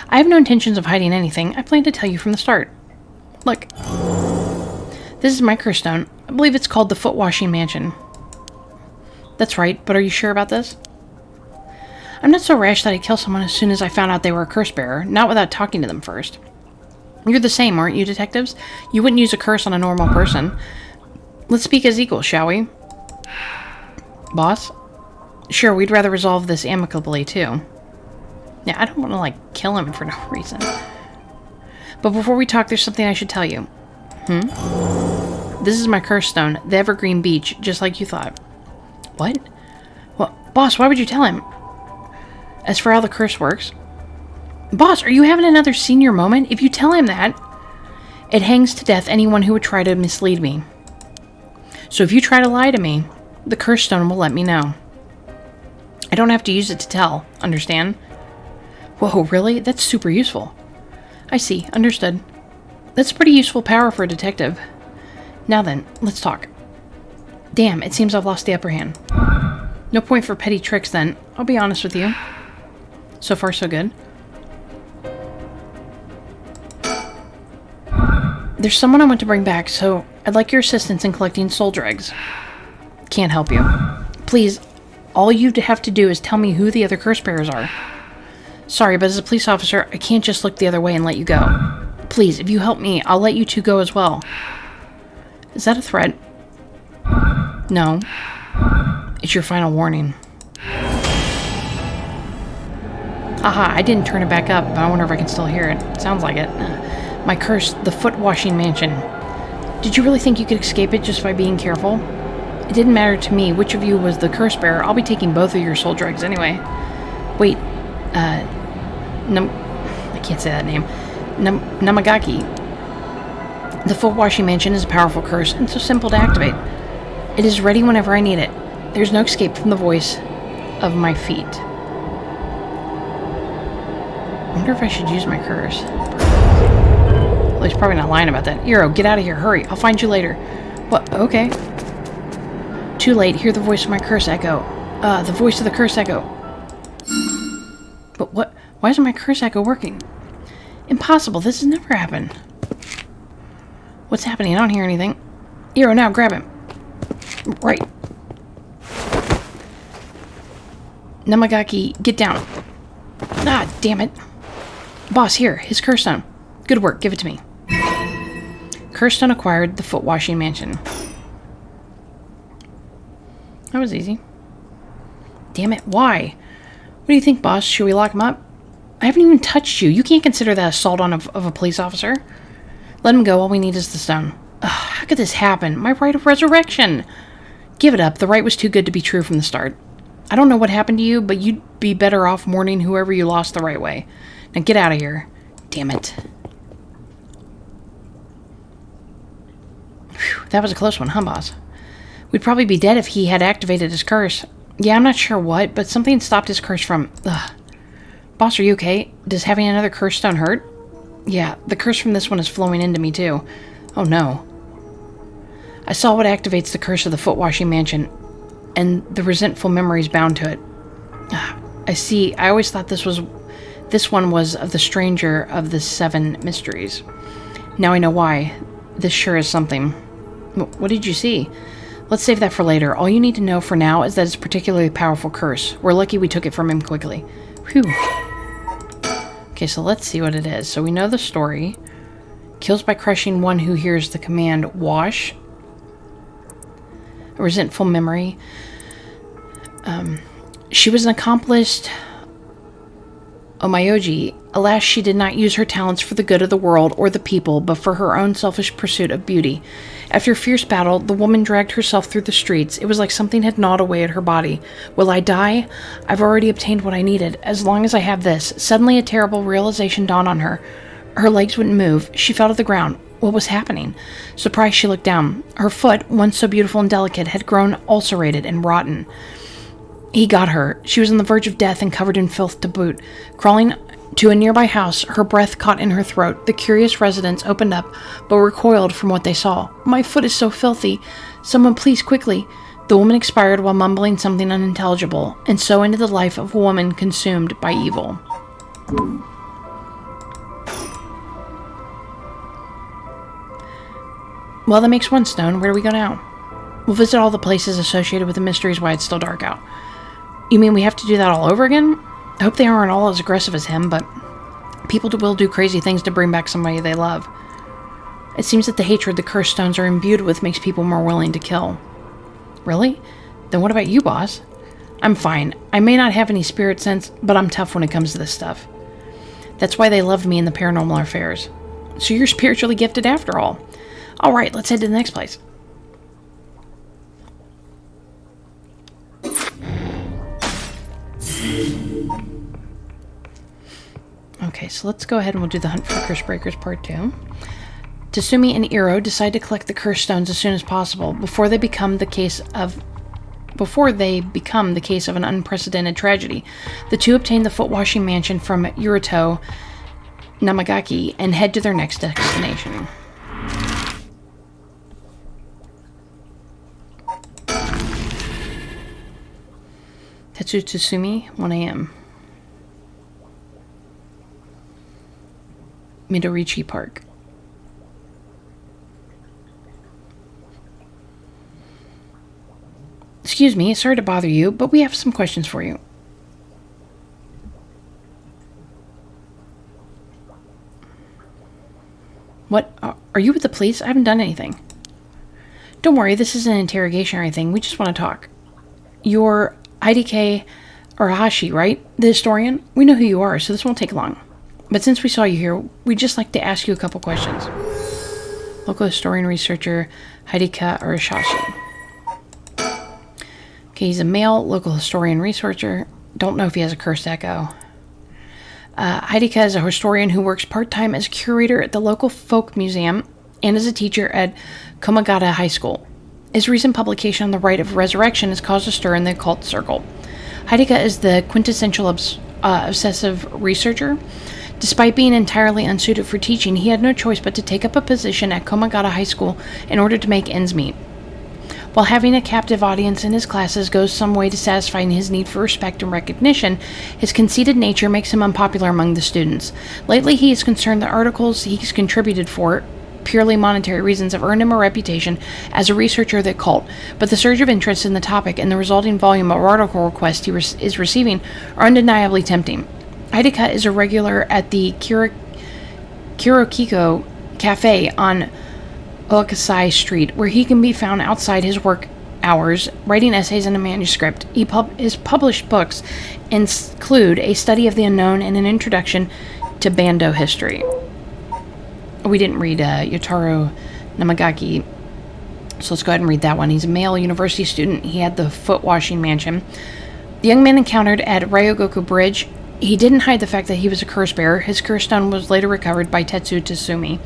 Speaker 1: I have no intentions of hiding anything. I plan to tell you from the start. Look. This is my curse stone. I believe it's called the Foot Washing Mansion. That's right, but are you sure about this? I'm not so rash that I'd kill someone as soon as I found out they were a curse bearer, not without talking to them first. You're the same, aren't you, detectives? You wouldn't use a curse on a normal person. Let's speak as equals, shall we? Boss? Sure, we'd rather resolve this amicably, too. Yeah, I don't want to, kill him for no reason. But before we talk, there's something I should tell you. This is my curse stone, the Evergreen Beach, just like you thought. What? Well, boss, why would you tell him? As for how the curse works... Boss, are you having another senior moment? If you tell him that, it hangs to death anyone who would try to mislead me. So if you try to lie to me, the curse stone will let me know. I don't have to use it to tell, understand? Whoa, really? That's super useful. I see, understood. That's pretty useful power for a detective. Now then, let's talk. Damn, it seems I've lost the upper hand. No point for petty tricks then, I'll be honest with you. So far, so good. There's someone I want to bring back, so I'd like your assistance in collecting soldier eggs. Can't help you. Please, all you have to do is tell me who the other curse bearers are. Sorry, but as a police officer, I can't just look the other way and let you go. Please, if you help me, I'll let you two go as well. Is that a threat? No. It's your final warning. Haha, I didn't turn it back up, but I wonder if I can still hear it. Sounds like it. My curse, the Foot Washing Mansion. Did you really think you could escape it just by being careful? It didn't matter to me which of you was the curse bearer. I'll be taking both of your soldier eggs anyway. Wait, I can't say that name. Namagaki. The Foot Washing Mansion is a powerful curse and so simple to activate. It is ready whenever I need it. There's no escape from the voice of my feet. I wonder if I should use my curse. Well, he's probably not lying about that. Hiro, get out of here. Hurry. I'll find you later. What? Okay. Too late. Hear the voice of my curse echo. The voice of the curse echo. But what? Why isn't my curse echo working? Impossible. This has never happened. What's happening? I don't hear anything. Hiro, now grab him. Right. Namagaki, get down. Ah, damn it. Boss, here. His curse stone. Good work. Give it to me. Curse stone acquired. The Foot Washing Mansion. That was easy. Damn it. Why? What do you think, boss? Should we lock him up? I haven't even touched you. You can't consider that assault of a police officer. Let him go. All we need is the stone. Ugh, how could this happen? My right of resurrection. Give it up. The right was too good to be true from the start. I don't know what happened to you, but you'd be better off mourning whoever you lost the right way. Now get out of here. Damn it. Whew, that was a close one, huh, boss? We'd probably be dead if he had activated his curse. Yeah, I'm not sure what, but something stopped his curse from... Ugh. Boss, are you okay? Does having another curse stone hurt? Yeah, the curse from this one is flowing into me, too. Oh, no. I saw what activates the curse of the Foot Washing Mansion, and the resentful memories bound to it. I see. I always thought this one was of the stranger of the Seven Mysteries. Now I know why. This sure is something. What did you see? Let's save that for later. All you need to know for now is that it's a particularly powerful curse. We're lucky we took it from him quickly. Whew. Okay, so let's see what it is. So we know the story. Kills by crushing one who hears the command wash. A resentful memory. She was an accomplished Omayoji. Alas, she did not use her talents for the good of the world or the people, but for her own selfish pursuit of beauty. After a fierce battle, the woman dragged herself through the streets. It was like something had gnawed away at her body. Will I die? I've already obtained what I needed, as long as I have this. Suddenly a terrible realization dawned on her. Her legs wouldn't move. She fell to the ground. What was happening? Surprised, she looked down. Her foot, once so beautiful and delicate, had grown ulcerated and rotten. He got her. She was on the verge of death and covered in filth to boot. Crawling to a nearby house, her breath caught in her throat. The curious residents opened up, but recoiled from what they saw. My foot is so filthy. Someone please, quickly. The woman expired while mumbling something unintelligible, and so ended the life of a woman consumed by evil. Well, that makes one stone. Where do we go now? We'll visit all the places associated with the mysteries why it's still dark out. You mean we have to do that all over again? I hope they aren't all as aggressive as him, but people will do crazy things to bring back somebody they love. It seems that the hatred the cursed stones are imbued with makes people more willing to kill. Really? Then what about you, boss? I'm fine. I may not have any spirit sense, but I'm tough when it comes to this stuff. That's why they loved me in the paranormal affairs. So you're spiritually gifted after all. Alright, let's head to the next place. Okay, so let's go ahead and we'll do the Hunt for Curse Breakers Part 2. Tatsumi and Iro decide to collect the cursed stones as soon as possible before they become the case of an unprecedented tragedy. The two obtain the foot-washing mansion from Yurito Namagaki and head to their next destination. Tetsu Tatsumi, 1 a.m. Midorichi Park. Excuse me, sorry to bother you, but we have some questions for you. What? Are you with the police? I haven't done anything. Don't worry, this isn't an interrogation or anything. We just want to talk. You're Hideki Arahashi, right? The historian? We know who you are, so this won't take long. But since we saw you here, we'd just like to ask you a couple questions. Local historian researcher Hideki Arahashi. Okay, he's a male local historian researcher. Don't know if he has a cursed echo. Hideki is a historian who works part-time as a curator at the local folk museum and as a teacher at Komagata High School. His recent publication on the rite of resurrection has caused a stir in the occult circle. Hideki is the quintessential obsessive researcher. Despite being entirely unsuited for teaching, he had no choice but to take up a position at Komagata High School in order to make ends meet. While having a captive audience in his classes goes some way to satisfying his need for respect and recognition, his conceited nature makes him unpopular among the students. Lately, he is concerned that articles he's contributed for purely monetary reasons have earned him a reputation as a researcher of the occult, but the surge of interest in the topic and the resulting volume of article requests he is receiving are undeniably tempting. Hideki is a regular at the Kirokiko Cafe on Okasai Street, where he can be found outside his work hours, writing essays in a manuscript. His published books include A Study of the Unknown and an Introduction to Bando History. We didn't read Yotaro Namagaki, so let's go ahead and read that one. He's a male university student. He had the foot-washing mansion. The young man encountered at Ryogoku Bridge. He didn't hide the fact that he was a curse bearer. His curse stone was later recovered by Tetsu Tatsumi.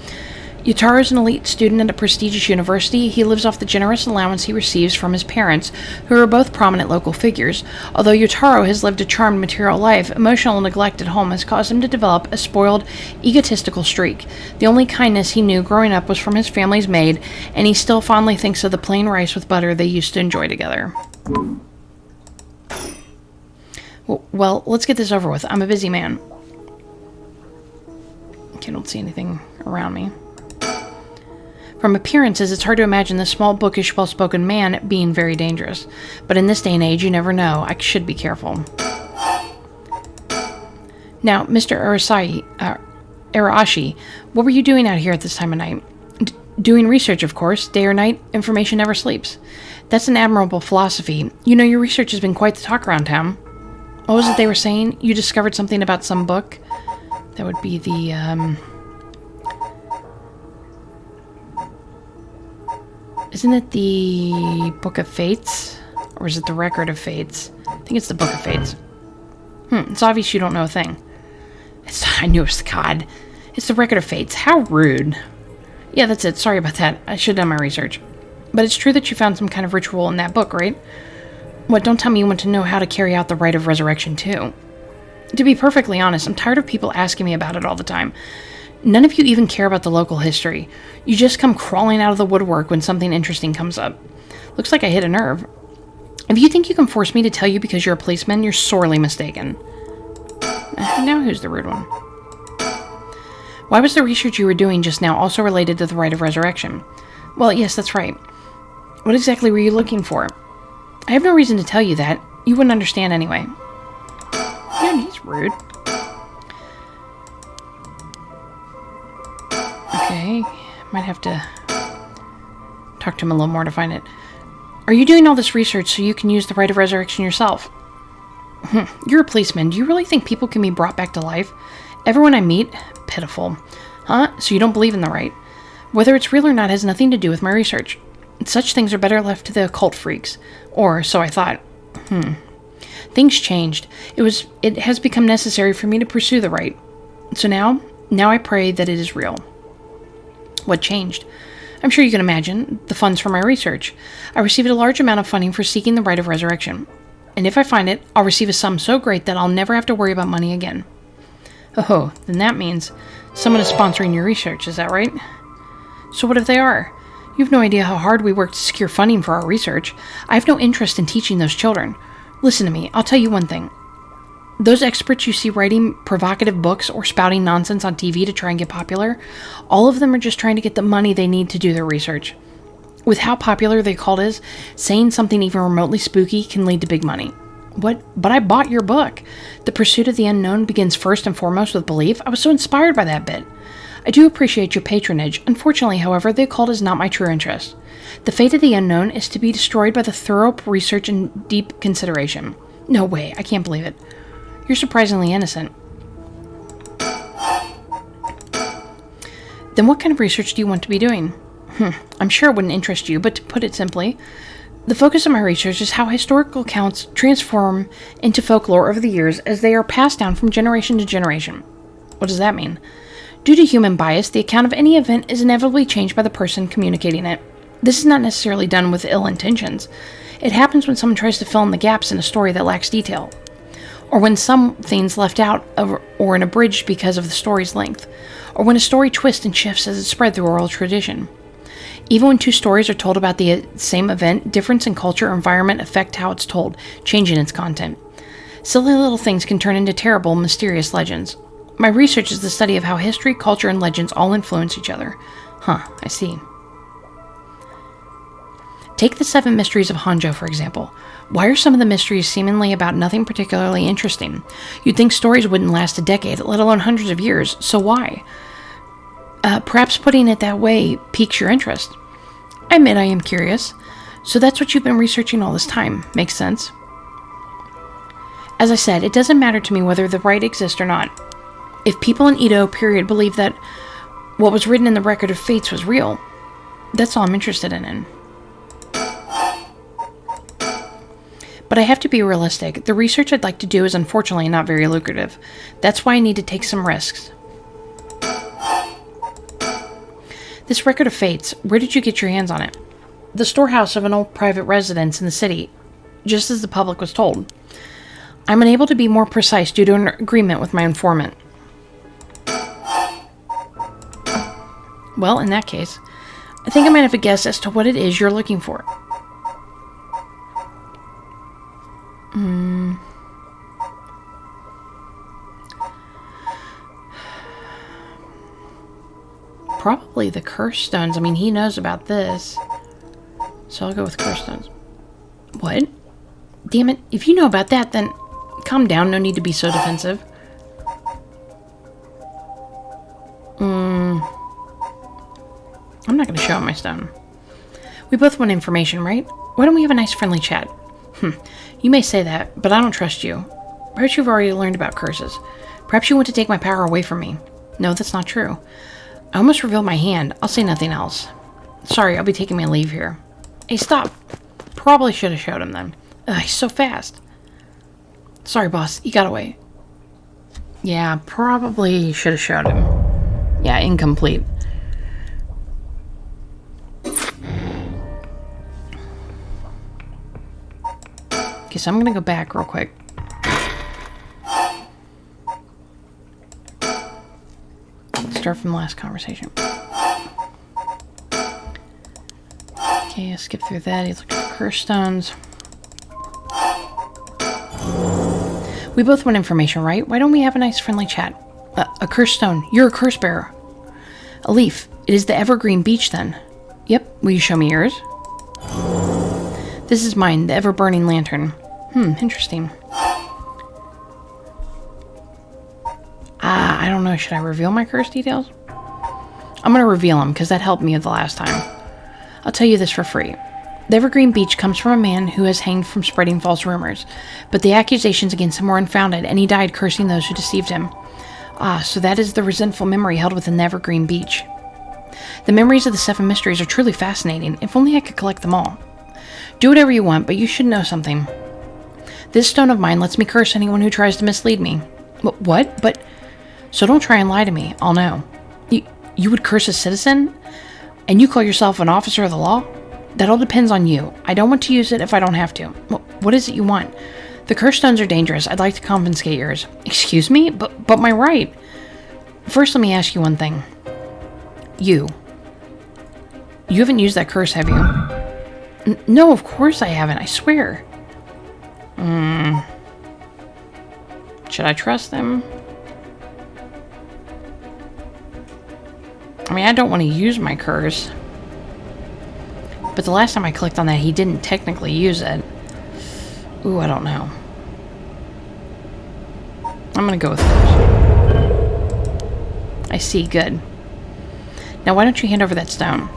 Speaker 1: Yotaro is an elite student at a prestigious university. He lives off the generous allowance he receives from his parents, who are both prominent local figures. Although Yotaro has lived a charmed material life, emotional neglect at home has caused him to develop a spoiled, egotistical streak. The only kindness he knew growing up was from his family's maid, and he still fondly thinks of the plain rice with butter they used to enjoy together. Well, let's get this over with. I'm a busy man. Okay, I don't see anything around me. From appearances, it's hard to imagine this small, bookish, well-spoken man being very dangerous. But in this day and age, you never know. I should be careful. Now, Mr. Arahashi, what were you doing out here at this time of night? Doing research, of course. Day or night, information never sleeps. That's an admirable philosophy. You know, your research has been quite the talk around town. What was it they were saying? You discovered something about some book? That would be the, Isn't it the Book of Fates? Or is it the Record of Fates? I think it's the Book of Fates. It's obvious you don't know a thing. I knew it was God. It's the Record of Fates. How rude. Yeah, that's it. Sorry about that. I should have done my research. But it's true that you found some kind of ritual in that book, right? What, don't tell me you want to know how to carry out the rite of resurrection, too. To be perfectly honest, I'm tired of people asking me about it all the time. None of you even care about the local history. You just come crawling out of the woodwork when something interesting comes up. Looks like I hit a nerve. If you think you can force me to tell you because you're a policeman, you're sorely mistaken. Now who's the rude one? Why was the research you were doing just now also related to the rite of resurrection? Well, yes, that's right. What exactly were you looking for? I have no reason to tell you that. You wouldn't understand anyway. Man, he's rude. Okay, might have to talk to him a little more to find it. Are you doing all this research so you can use the rite of resurrection yourself? You're a policeman. Do you really think people can be brought back to life? Everyone I meet, pitiful. Huh? So you don't believe in the rite? Whether it's real or not has nothing to do with my research. Such things are better left to the occult freaks. Or so I thought. Things changed. It has become necessary for me to pursue the rite. So now I pray that it is real. What changed? I'm sure you can imagine. The funds for my research. I received a large amount of funding for seeking the rite of resurrection. And if I find it, I'll receive a sum so great that I'll never have to worry about money again. Oh, then that means someone is sponsoring your research, is that right? So what if they are? You have no idea how hard we work to secure funding for our research. I have no interest in teaching those children. Listen to me, I'll tell you one thing. Those experts you see writing provocative books or spouting nonsense on TV to try and get popular, all of them are just trying to get the money they need to do their research. With how popular the occult is, saying something even remotely spooky can lead to big money. What? But I bought your book. The pursuit of the unknown begins first and foremost with belief. I was so inspired by that bit. I do appreciate your patronage. Unfortunately, however, the occult is not my true interest. The fate of the unknown is to be destroyed by the thorough research and deep consideration. No way, I can't believe it. You're surprisingly innocent. Then what kind of research do you want to be doing? I'm sure it wouldn't interest you, but to put it simply, the focus of my research is how historical accounts transform into folklore over the years as they are passed down from generation to generation. What does that mean? Due to human bias, the account of any event is inevitably changed by the person communicating it. This is not necessarily done with ill intentions. It happens when someone tries to fill in the gaps in a story that lacks detail, or when something's left out or abridged because of the story's length, or when a story twists and shifts as it's spread through oral tradition. Even when two stories are told about the same event, difference in culture or environment affect how it's told, changing its content. Silly little things can turn into terrible, mysterious legends. My research is the study of how history, culture, and legends all influence each other. I see. Take the Seven Mysteries of Honjo, for example. Why are some of the mysteries seemingly about nothing particularly interesting? You'd think stories wouldn't last a decade, let alone hundreds of years, so why? Perhaps putting it that way piques your interest. I admit I am curious. So that's what you've been researching all this time. Makes sense. As I said, it doesn't matter to me whether the rite exists or not. If people in Edo period believe that what was written in the Record of Fates was real, that's all I'm interested in. But I have to be realistic. The research I'd like to do is unfortunately not very lucrative. That's why I need to take some risks. This Record of Fates, where did you get your hands on it? The storehouse of an old private residence in the city, just as the public was told. I'm unable to be more precise due to an agreement with my informant. Well, in that case, I think I might have a guess as to what it is you're looking for. Probably the curse stones. I mean, he knows about this. So I'll go with curse stones. What? Damn it. If you know about that, then calm down. No need to be so defensive. I'm not going to show him my stone. We both want information, right? Why don't we have a nice friendly chat? You may say that, but I don't trust you. Perhaps you've already learned about curses. Perhaps you want to take my power away from me. No, that's not true. I almost revealed my hand. I'll say nothing else. Sorry, I'll be taking my leave here. Hey, stop. Probably should have showed him then. Ugh, he's so fast. Sorry, boss. He got away. Yeah, probably should have showed him. Yeah, incomplete. Okay, so I'm going to go back real quick. Start from the last conversation. Okay, skip through that. He's looking for curse stones. We both want information, right? Why don't we have a nice friendly chat? A curse stone. You're a curse bearer. A leaf. It is the evergreen beech then. Yep. Will you show me yours? This is mine, the ever-burning lantern. Interesting. I don't know. Should I reveal my curse details? I'm going to reveal them because that helped me the last time. I'll tell you this for free. The evergreen beech comes from a man who has hanged from spreading false rumors, but the accusations against him were unfounded, and he died cursing those who deceived him. So that is the resentful memory held within the evergreen beech. The memories of the Seven Mysteries are truly fascinating. If only I could collect them all. Do whatever you want, but you should know something. This stone of mine lets me curse anyone who tries to mislead me. What? But... So don't try and lie to me. I'll know. You would curse a citizen? And you call yourself an officer of the law? That all depends on you. I don't want to use it if I don't have to. What is it you want? The curse stones are dangerous. I'd like to confiscate yours. Excuse me? But my right. First, let me ask you one thing. You haven't used that curse, have you? No, of course I haven't. I swear. Should I trust them? I mean, I don't want to use my curse. But the last time I clicked on that, he didn't technically use it. Ooh, I don't know. I'm going to go with curse. I see, good. Now, why don't you hand over that stone?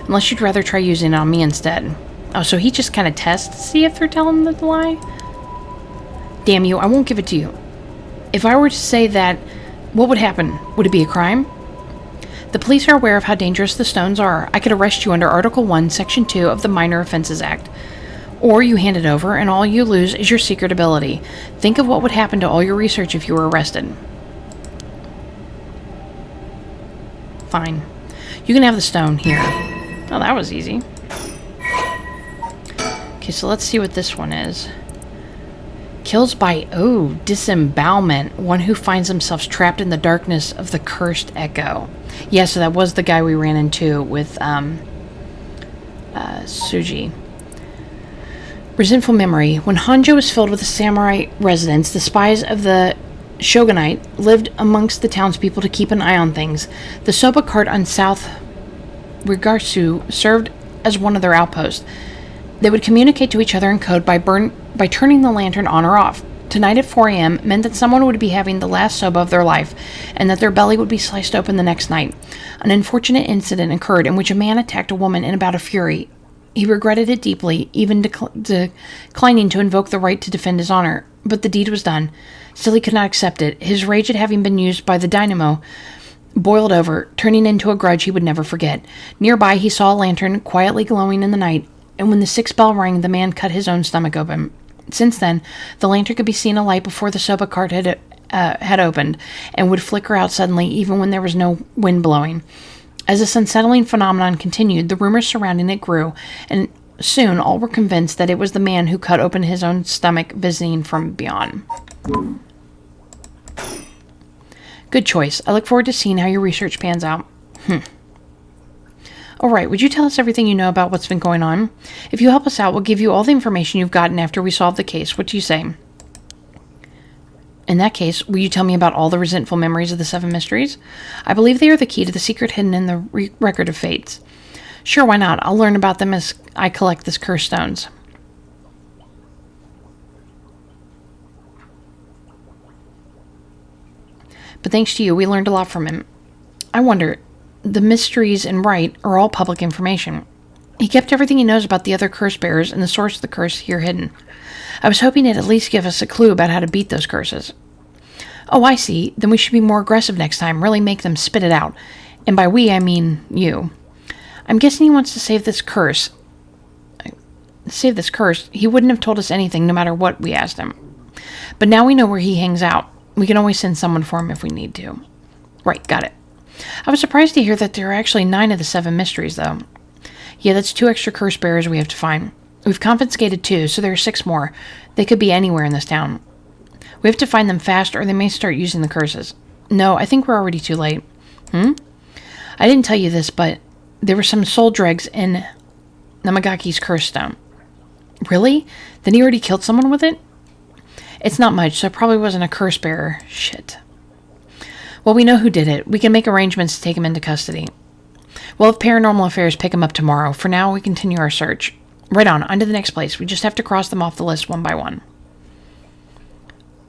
Speaker 1: Unless you'd rather try using it on me instead. Oh, so he just kind of tests to see if they're telling the lie? Damn you, I won't give it to you. If I were to say that, what would happen? Would it be a crime? The police are aware of how dangerous the stones are. I could arrest you under Article 1, Section 2 of the Minor Offenses Act. Or you hand it over, and all you lose is your secret ability. Think of what would happen to all your research if you were arrested. Fine. You can have the stone here. Oh, that was easy. Okay, so let's see what this one is. Kills by, disembowelment. One who finds themselves trapped in the darkness of the cursed echo. Yeah, so that was the guy we ran into with Suji. Resentful memory. When Honjo was filled with the samurai residents, the spies of the shogunate lived amongst the townspeople to keep an eye on things. The soba cart on South Rigarsu served as one of their outposts. They would communicate to each other in code by turning the lantern on or off. Tonight at 4 a.m. meant that someone would be having the last soba of their life, and that their belly would be sliced open the next night. An unfortunate incident occurred in which a man attacked a woman in a bout of fury. He regretted it deeply, even declining to invoke the right to defend his honor. But the deed was done. Still, he could not accept it. His rage at having been used by the dynamo boiled over, turning into a grudge he would never forget. Nearby, he saw a lantern quietly glowing in the night, and when the 6th bell rang, the man cut his own stomach open. Since then, the lantern could be seen alight before the soba cart had opened, and would flicker out suddenly even when there was no wind blowing. As this unsettling phenomenon continued, the rumors surrounding it grew, and soon all were convinced that it was the man who cut open his own stomach visiting from beyond. Good choice. I look forward to seeing how your research pans out. Alright, would you tell us everything you know about what's been going on? If you help us out, we'll give you all the information you've gotten after we solve the case. What do you say? In that case, will you tell me about all the resentful memories of the Seven Mysteries? I believe they are the key to the secret hidden in the record of fates. Sure, why not? I'll learn about them as I collect this cursed stones. But thanks to you, we learned a lot from him. I wonder, the mysteries and right are all public information. He kept everything he knows about the other curse bearers and the source of the curse here hidden. I was hoping it'd at least give us a clue about how to beat those curses. Oh, I see. Then we should be more aggressive next time, really make them spit it out. And by we, I mean you. I'm guessing he wants to save this curse. He wouldn't have told us anything no matter what we asked him. But now we know where he hangs out. We can always send someone for him if we need to. Right, got it. I was surprised to hear that there are actually 9 of the 7 mysteries, though. Yeah, that's 2 extra curse bearers we have to find. We've confiscated 2, so there are 6 more. They could be anywhere in this town. We have to find them fast, or they may start using the curses. No, I think we're already too late. I didn't tell you this, but there were some soul dregs in Namagaki's curse stone. Really? Then he already killed someone with it? It's not much, so it probably wasn't a curse bearer. Shit. Well, we know who did it. We can make arrangements to take him into custody. We'll have Paranormal Affairs pick him up tomorrow. For now, we continue our search. Right on to the next place. We just have to cross them off the list one by one.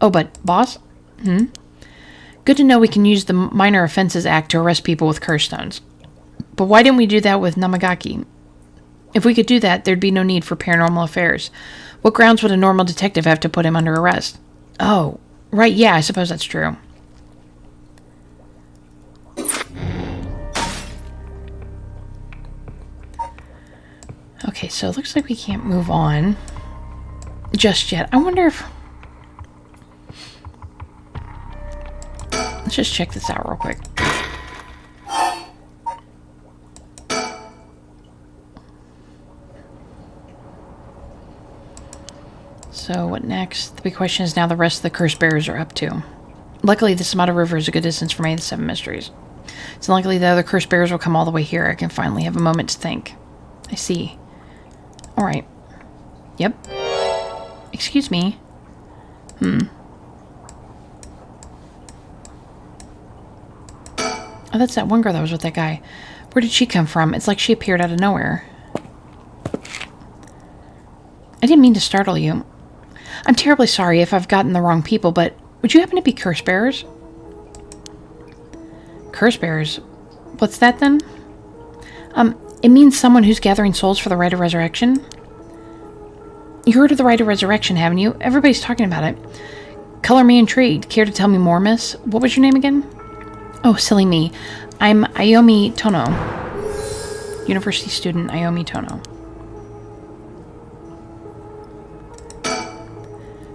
Speaker 1: Oh, but, boss? Good to know we can use the Minor Offenses Act to arrest people with curse stones. But why didn't we do that with Namagaki? If we could do that, there'd be no need for Paranormal Affairs. What grounds would a normal detective have to put him under arrest? Oh, right, yeah, I suppose that's true. Okay, so it looks like we can't move on just yet. I wonder if... Let's just check this out real quick. So what next? The big question is now the rest of the curse bearers are up to. Luckily, the Samada River is a good distance from any of the 7 mysteries. So luckily the other curse bearers will come all the way here. I can finally have a moment to think. I see. Alright. Yep. Excuse me. Oh, that's that one girl that was with that guy. Where did she come from? It's like she appeared out of nowhere. I didn't mean to startle you. I'm terribly sorry if I've gotten the wrong people, but would you happen to be curse bearers? Curse bearers? What's that then? It means someone who's gathering souls for the rite of resurrection. You heard of the rite of resurrection, haven't you? Everybody's talking about it. Color me intrigued. Care to tell me more, miss? What was your name again? Oh, silly me. I'm Ayomi Tono. University student Ayomi Tono.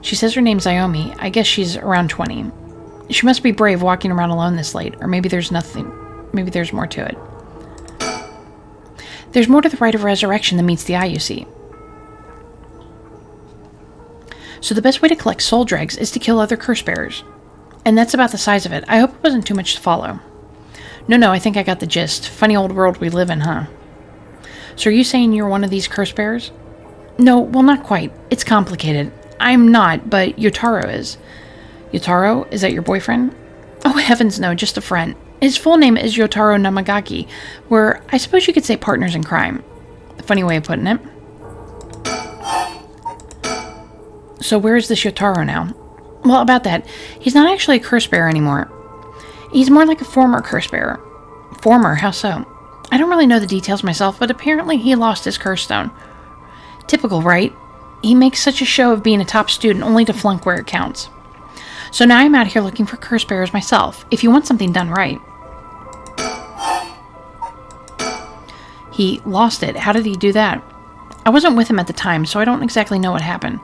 Speaker 1: She says her name's Ayomi. I guess she's around 20. She must be brave walking around alone this late, or maybe there's nothing. Maybe there's more to it. There's more to the rite of resurrection than meets the eye, you see. So the best way to collect soul dregs is to kill other curse bearers. And that's about the size of it. I hope it wasn't too much to follow. No, I think I got the gist. Funny old world we live in, huh? So are you saying you're one of these curse bearers? No, well, not quite. It's complicated. I'm not, but Yotaro is. Yotaro? Is that your boyfriend? Oh, heavens no, just a friend. His full name is Yotaro Namagaki. We're, I suppose you could say, partners in crime. Funny way of putting it. So where is this Yotaro now? Well, about that, he's not actually a curse bearer anymore. He's more like a former curse bearer. Former? How so? I don't really know the details myself, but apparently he lost his curse stone. Typical, right? He makes such a show of being a top student only to flunk where it counts. So now I'm out here looking for curse bearers myself, if you want something done right. He lost it. How did he do that? I wasn't with him at the time, so I don't exactly know what happened.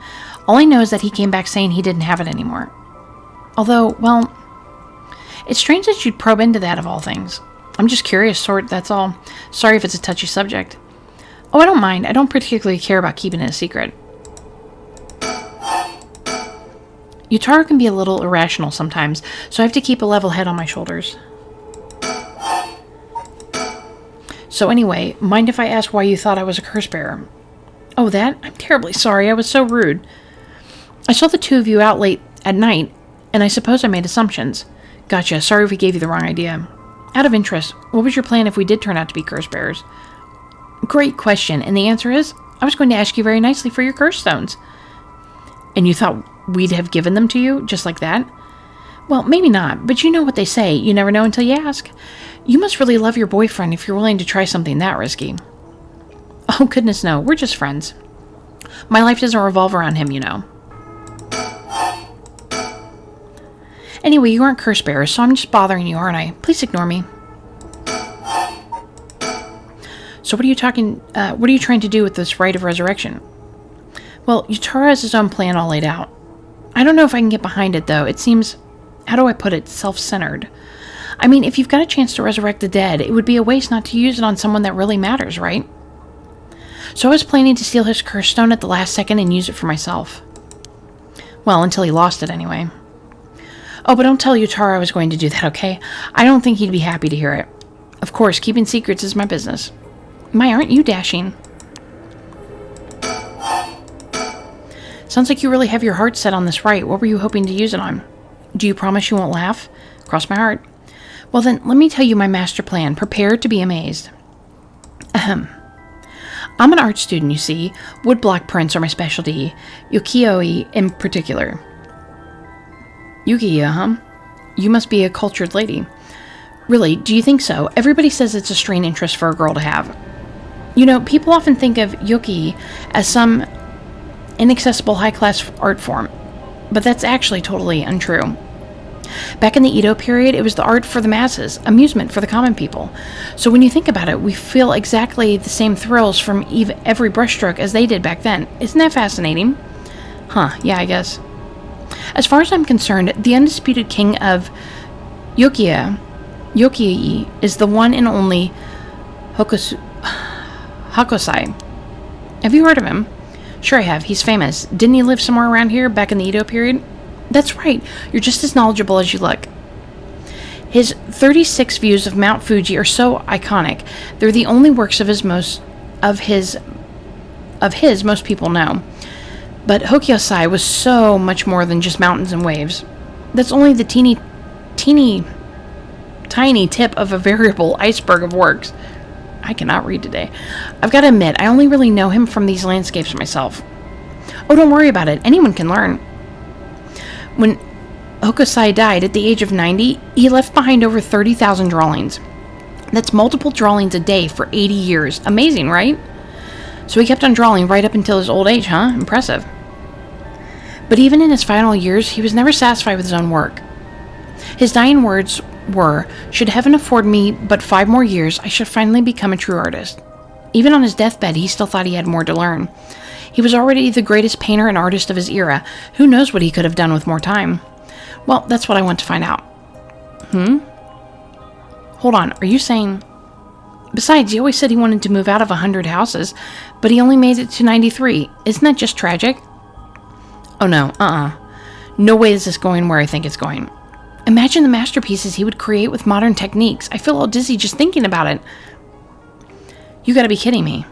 Speaker 1: All I know is that he came back saying he didn't have it anymore. Although, well, it's strange that you'd probe into that of all things. I'm just curious, that's all. Sorry if it's a touchy subject. Oh, I don't mind. I don't particularly care about keeping it a secret. Yotaro can be a little irrational sometimes, so I have to keep a level head on my shoulders. So anyway, mind if I ask why you thought I was a curse bearer? Oh, that? I'm terribly sorry. I was so rude. I saw the two of you out late at night, and I suppose I made assumptions. Gotcha. Sorry if we gave you the wrong idea. Out of interest, what was your plan if we did turn out to be curse bearers? Great question, and the answer is, I was going to ask you very nicely for your curse stones. And you thought we'd have given them to you, just like that? Well, maybe not, but you know what they say, you never know until you ask. You must really love your boyfriend if you're willing to try something that risky. Oh, goodness, no. We're just friends. My life doesn't revolve around him, you know. Anyway, you aren't curse bearers, so I'm just bothering you, aren't I? Please ignore me. So what are you trying to do with this rite of resurrection? Well, Yutaro has his own plan all laid out. I don't know if I can get behind it, though. It seems, how do I put it, self-centered. I mean, if you've got a chance to resurrect the dead, it would be a waste not to use it on someone that really matters, right? So I was planning to steal his curse stone at the last second and use it for myself. Well, until he lost it anyway. Oh, but don't tell Yutaro I was going to do that, okay? I don't think he'd be happy to hear it. Of course, keeping secrets is my business. My, aren't you dashing? Sounds like you really have your heart set on this rite. What were you hoping to use it on? Do you promise you won't laugh? Cross my heart. Well then, let me tell you my master plan. Prepare to be amazed. Ahem. I'm an art student, you see. Woodblock prints are my specialty. Ukiyo-e in particular. Ukiyo, huh? You must be a cultured lady. Really, do you think so? Everybody says it's a strange interest for a girl to have. You know, people often think of yoki as some inaccessible high-class art form, but that's actually totally untrue. Back in the Edo period, it was the art for the masses, amusement for the common people. So when you think about it, we feel exactly the same thrills from every brushstroke as they did back then. Isn't that fascinating? Huh, yeah, I guess. As far as I'm concerned, the undisputed king of Yoki-e is the one and only Hakosai. Have you heard of him? Sure I have. He's famous. Didn't he live somewhere around here back in the Edo period? That's right. You're just as knowledgeable as you look. His 36 views of Mount Fuji are so iconic. They're the only works of his most people know. But Hokusai was so much more than just mountains and waves. That's only the teeny tiny tip of a variable iceberg of works. I cannot read today. I've got to admit, I only really know him from these landscapes myself. Oh, don't worry about it. Anyone can learn. When Hokusai died at the age of 90, he left behind over 30,000 drawings. That's multiple drawings a day for 80 years. Amazing, right? So he kept on drawing right up until his old age, huh? Impressive. But even in his final years, he was never satisfied with his own work. His dying words were, should heaven afford me but 5 more years, I should finally become a true artist. Even on his deathbed, he still thought he had more to learn. He was already the greatest painter and artist of his era. Who knows what he could have done with more time? Well, that's what I want to find out. Hold on, are you saying... Besides, he always said he wanted to move out of 100 houses, but he only made it to 93. Isn't that just tragic? Oh no, No way is this going where I think it's going. Imagine the masterpieces he would create with modern techniques. I feel all dizzy just thinking about it. You gotta be kidding me.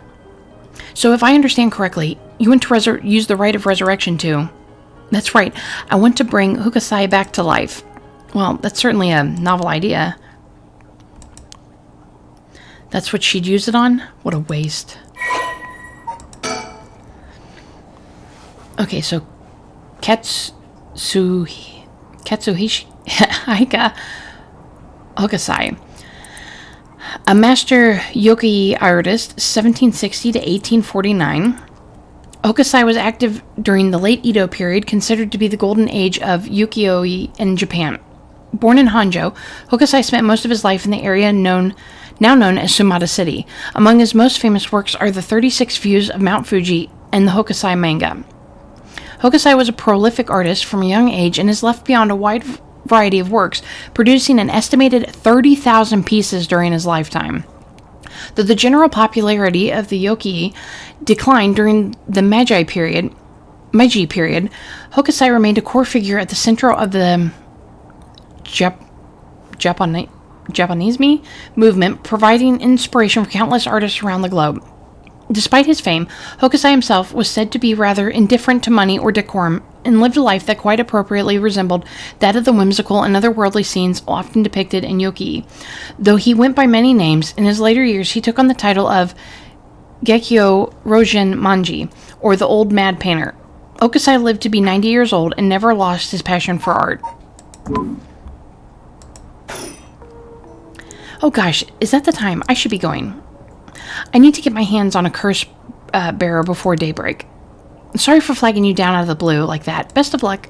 Speaker 1: So if I understand correctly, you want to use the rite of resurrection too. That's right, I want to bring Hokusai back to life. Well, that's certainly a novel idea. That's what she'd use it on? What a waste. Okay, so Katsuhisa Hokusai, a master yokai artist, 1760 to 1849. Hokusai was active during the late Edo period, considered to be the golden age of ukiyo-e in Japan. Born in Honjo, Hokusai spent most of his life in the area now known as Sumada City. Among his most famous works are the 36 views of Mount Fuji and the Hokusai manga. Hokusai was a prolific artist from a young age and has left beyond a wide variety of works, producing an estimated 30,000 pieces during his lifetime. Though the general popularity of the yokai declined during the Meiji period, Hokusai remained a core figure at the center of the Japanisme movement, providing inspiration for countless artists around the globe. Despite his fame, Hokusai himself was said to be rather indifferent to money or decorum and lived a life that quite appropriately resembled that of the whimsical and otherworldly scenes often depicted in yokai. Though he went by many names, in his later years he took on the title of Gekyo Rojin Manji, or the Old Mad Painter. Hokusai lived to be 90 years old and never lost his passion for art. Oh gosh, is that the time? I should be going. I need to get my hands on a curse bearer before daybreak. Sorry for flagging you down out of the blue like that. Best of luck.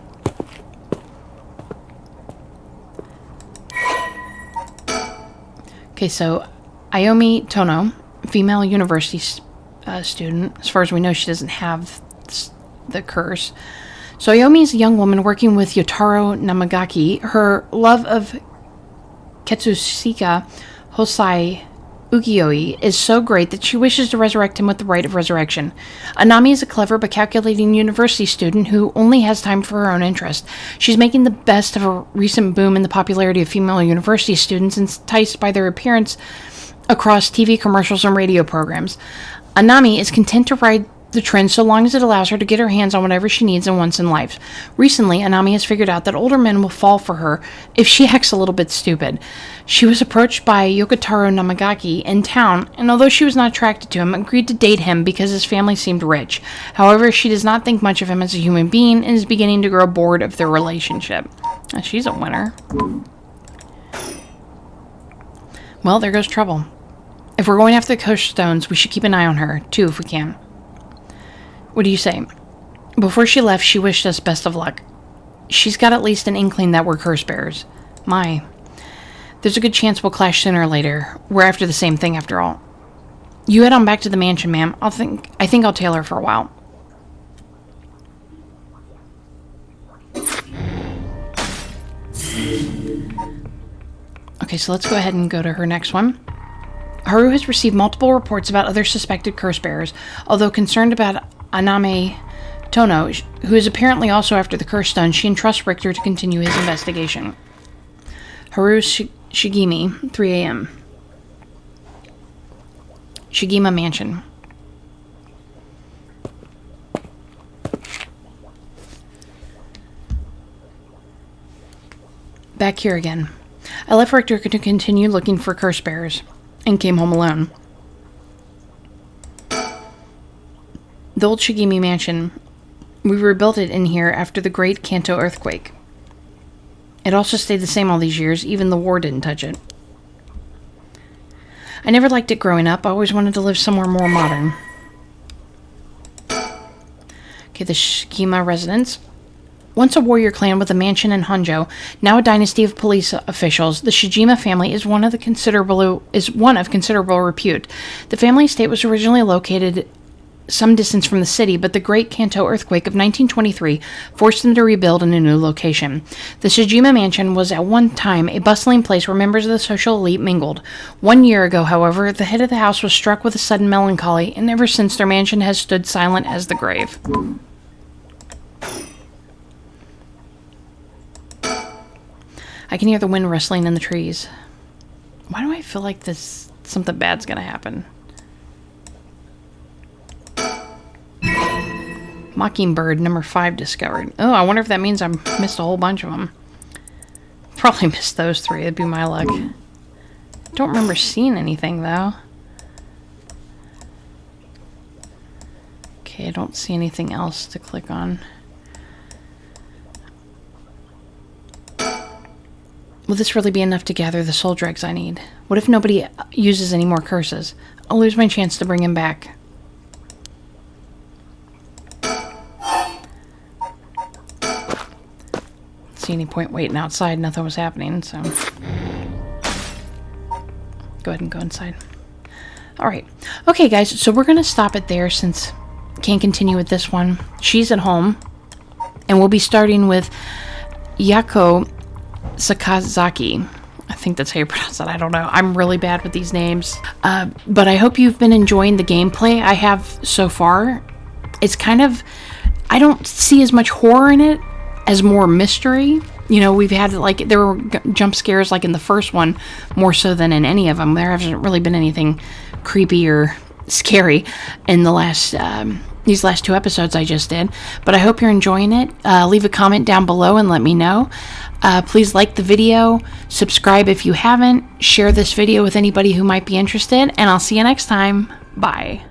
Speaker 1: Okay, so Ayomi Tono, female university student. As far as we know, she doesn't have the curse. So Ayomi is a young woman working with Yotaro Namagaki. Her love of Ketsushika Hosai Ukiyo-e is so great that she wishes to resurrect him with the rite of resurrection. Anami is a clever but calculating university student who only has time for her own interest. She's making the best of a recent boom in the popularity of female university students, enticed by their appearance across TV commercials and radio programs. Anami is content to ride the trend so long as it allows her to get her hands on whatever she needs and wants in life. Recently, Anami has figured out that older men will fall for her if she acts a little bit stupid. She was approached by Yokotaro Namagaki in town, and although she was not attracted to him, agreed to date him because his family seemed rich. However, she does not think much of him as a human being and is beginning to grow bored of their relationship. She's a winner. Well, there goes trouble. If we're going after the Curse Stones, we should keep an eye on her, too, if we can. What do you say? Before she left, she wished us best of luck. She's got at least an inkling that we're curse bearers. My. There's a good chance we'll clash sooner or later. We're after the same thing, after all. You head on back to the mansion, ma'am. I think I'll tail her for a while. Okay, so let's go ahead and go to her next one. Haru has received multiple reports about other suspected curse bearers. Although concerned about Anami Tono, who is apparently also after the curse stone, she entrusts Richter to continue his investigation. Haru Shigemi, 3 a.m. Shigema Mansion. Back here again. I left Richter to continue looking for curse bearers, and came home alone. The old Shigemi Mansion. We rebuilt it in here after the Great Kanto earthquake. It also stayed the same all these years, even the war didn't touch it. I never liked it growing up. I always wanted to live somewhere more modern. Okay, the Shigema residence. Once a warrior clan with a mansion in Honjo, now a dynasty of police officials, the Shigema family is one of considerable repute. The family estate was originally located some distance from the city, but the Great Kanto earthquake of 1923 forced them to rebuild in a new location. The Shigema Mansion was at one time a bustling place where members of the social elite mingled. 1 year ago, however, the head of the house was struck with a sudden melancholy, and ever since their mansion has stood silent as the grave. I can hear the wind rustling in the trees. Why do I feel like something bad's gonna happen? Mockingbird, number 5 discovered. Oh, I wonder if that means I missed a whole bunch of them. Probably missed those 3. That'd be my luck. Don't remember seeing anything, though. Okay, I don't see anything else to click on. Will this really be enough to gather the soul dregs I need? What if nobody uses any more curses? I'll lose my chance to bring him back. See any point waiting outside? Nothing was happening, so go ahead and go inside. Alright. Okay, guys, so we're going to stop it there since I can't continue with this one. She's at home, and we'll be starting with Yako Sakazaki. I think that's how you pronounce that. I don't know. I'm really bad with these names. But I hope you've been enjoying the gameplay I have so far. It's kind of... I don't see as much horror in it as more mystery. You know, we've had, like, there were jump scares, like, in the first one, more so than in any of them. There hasn't really been anything creepy or scary in the last... these last 2 episodes I just did. But I hope you're enjoying it. Leave a comment down below and let me know. Please like the video, subscribe if you haven't, share this video with anybody who might be interested, and I'll see you next time. Bye.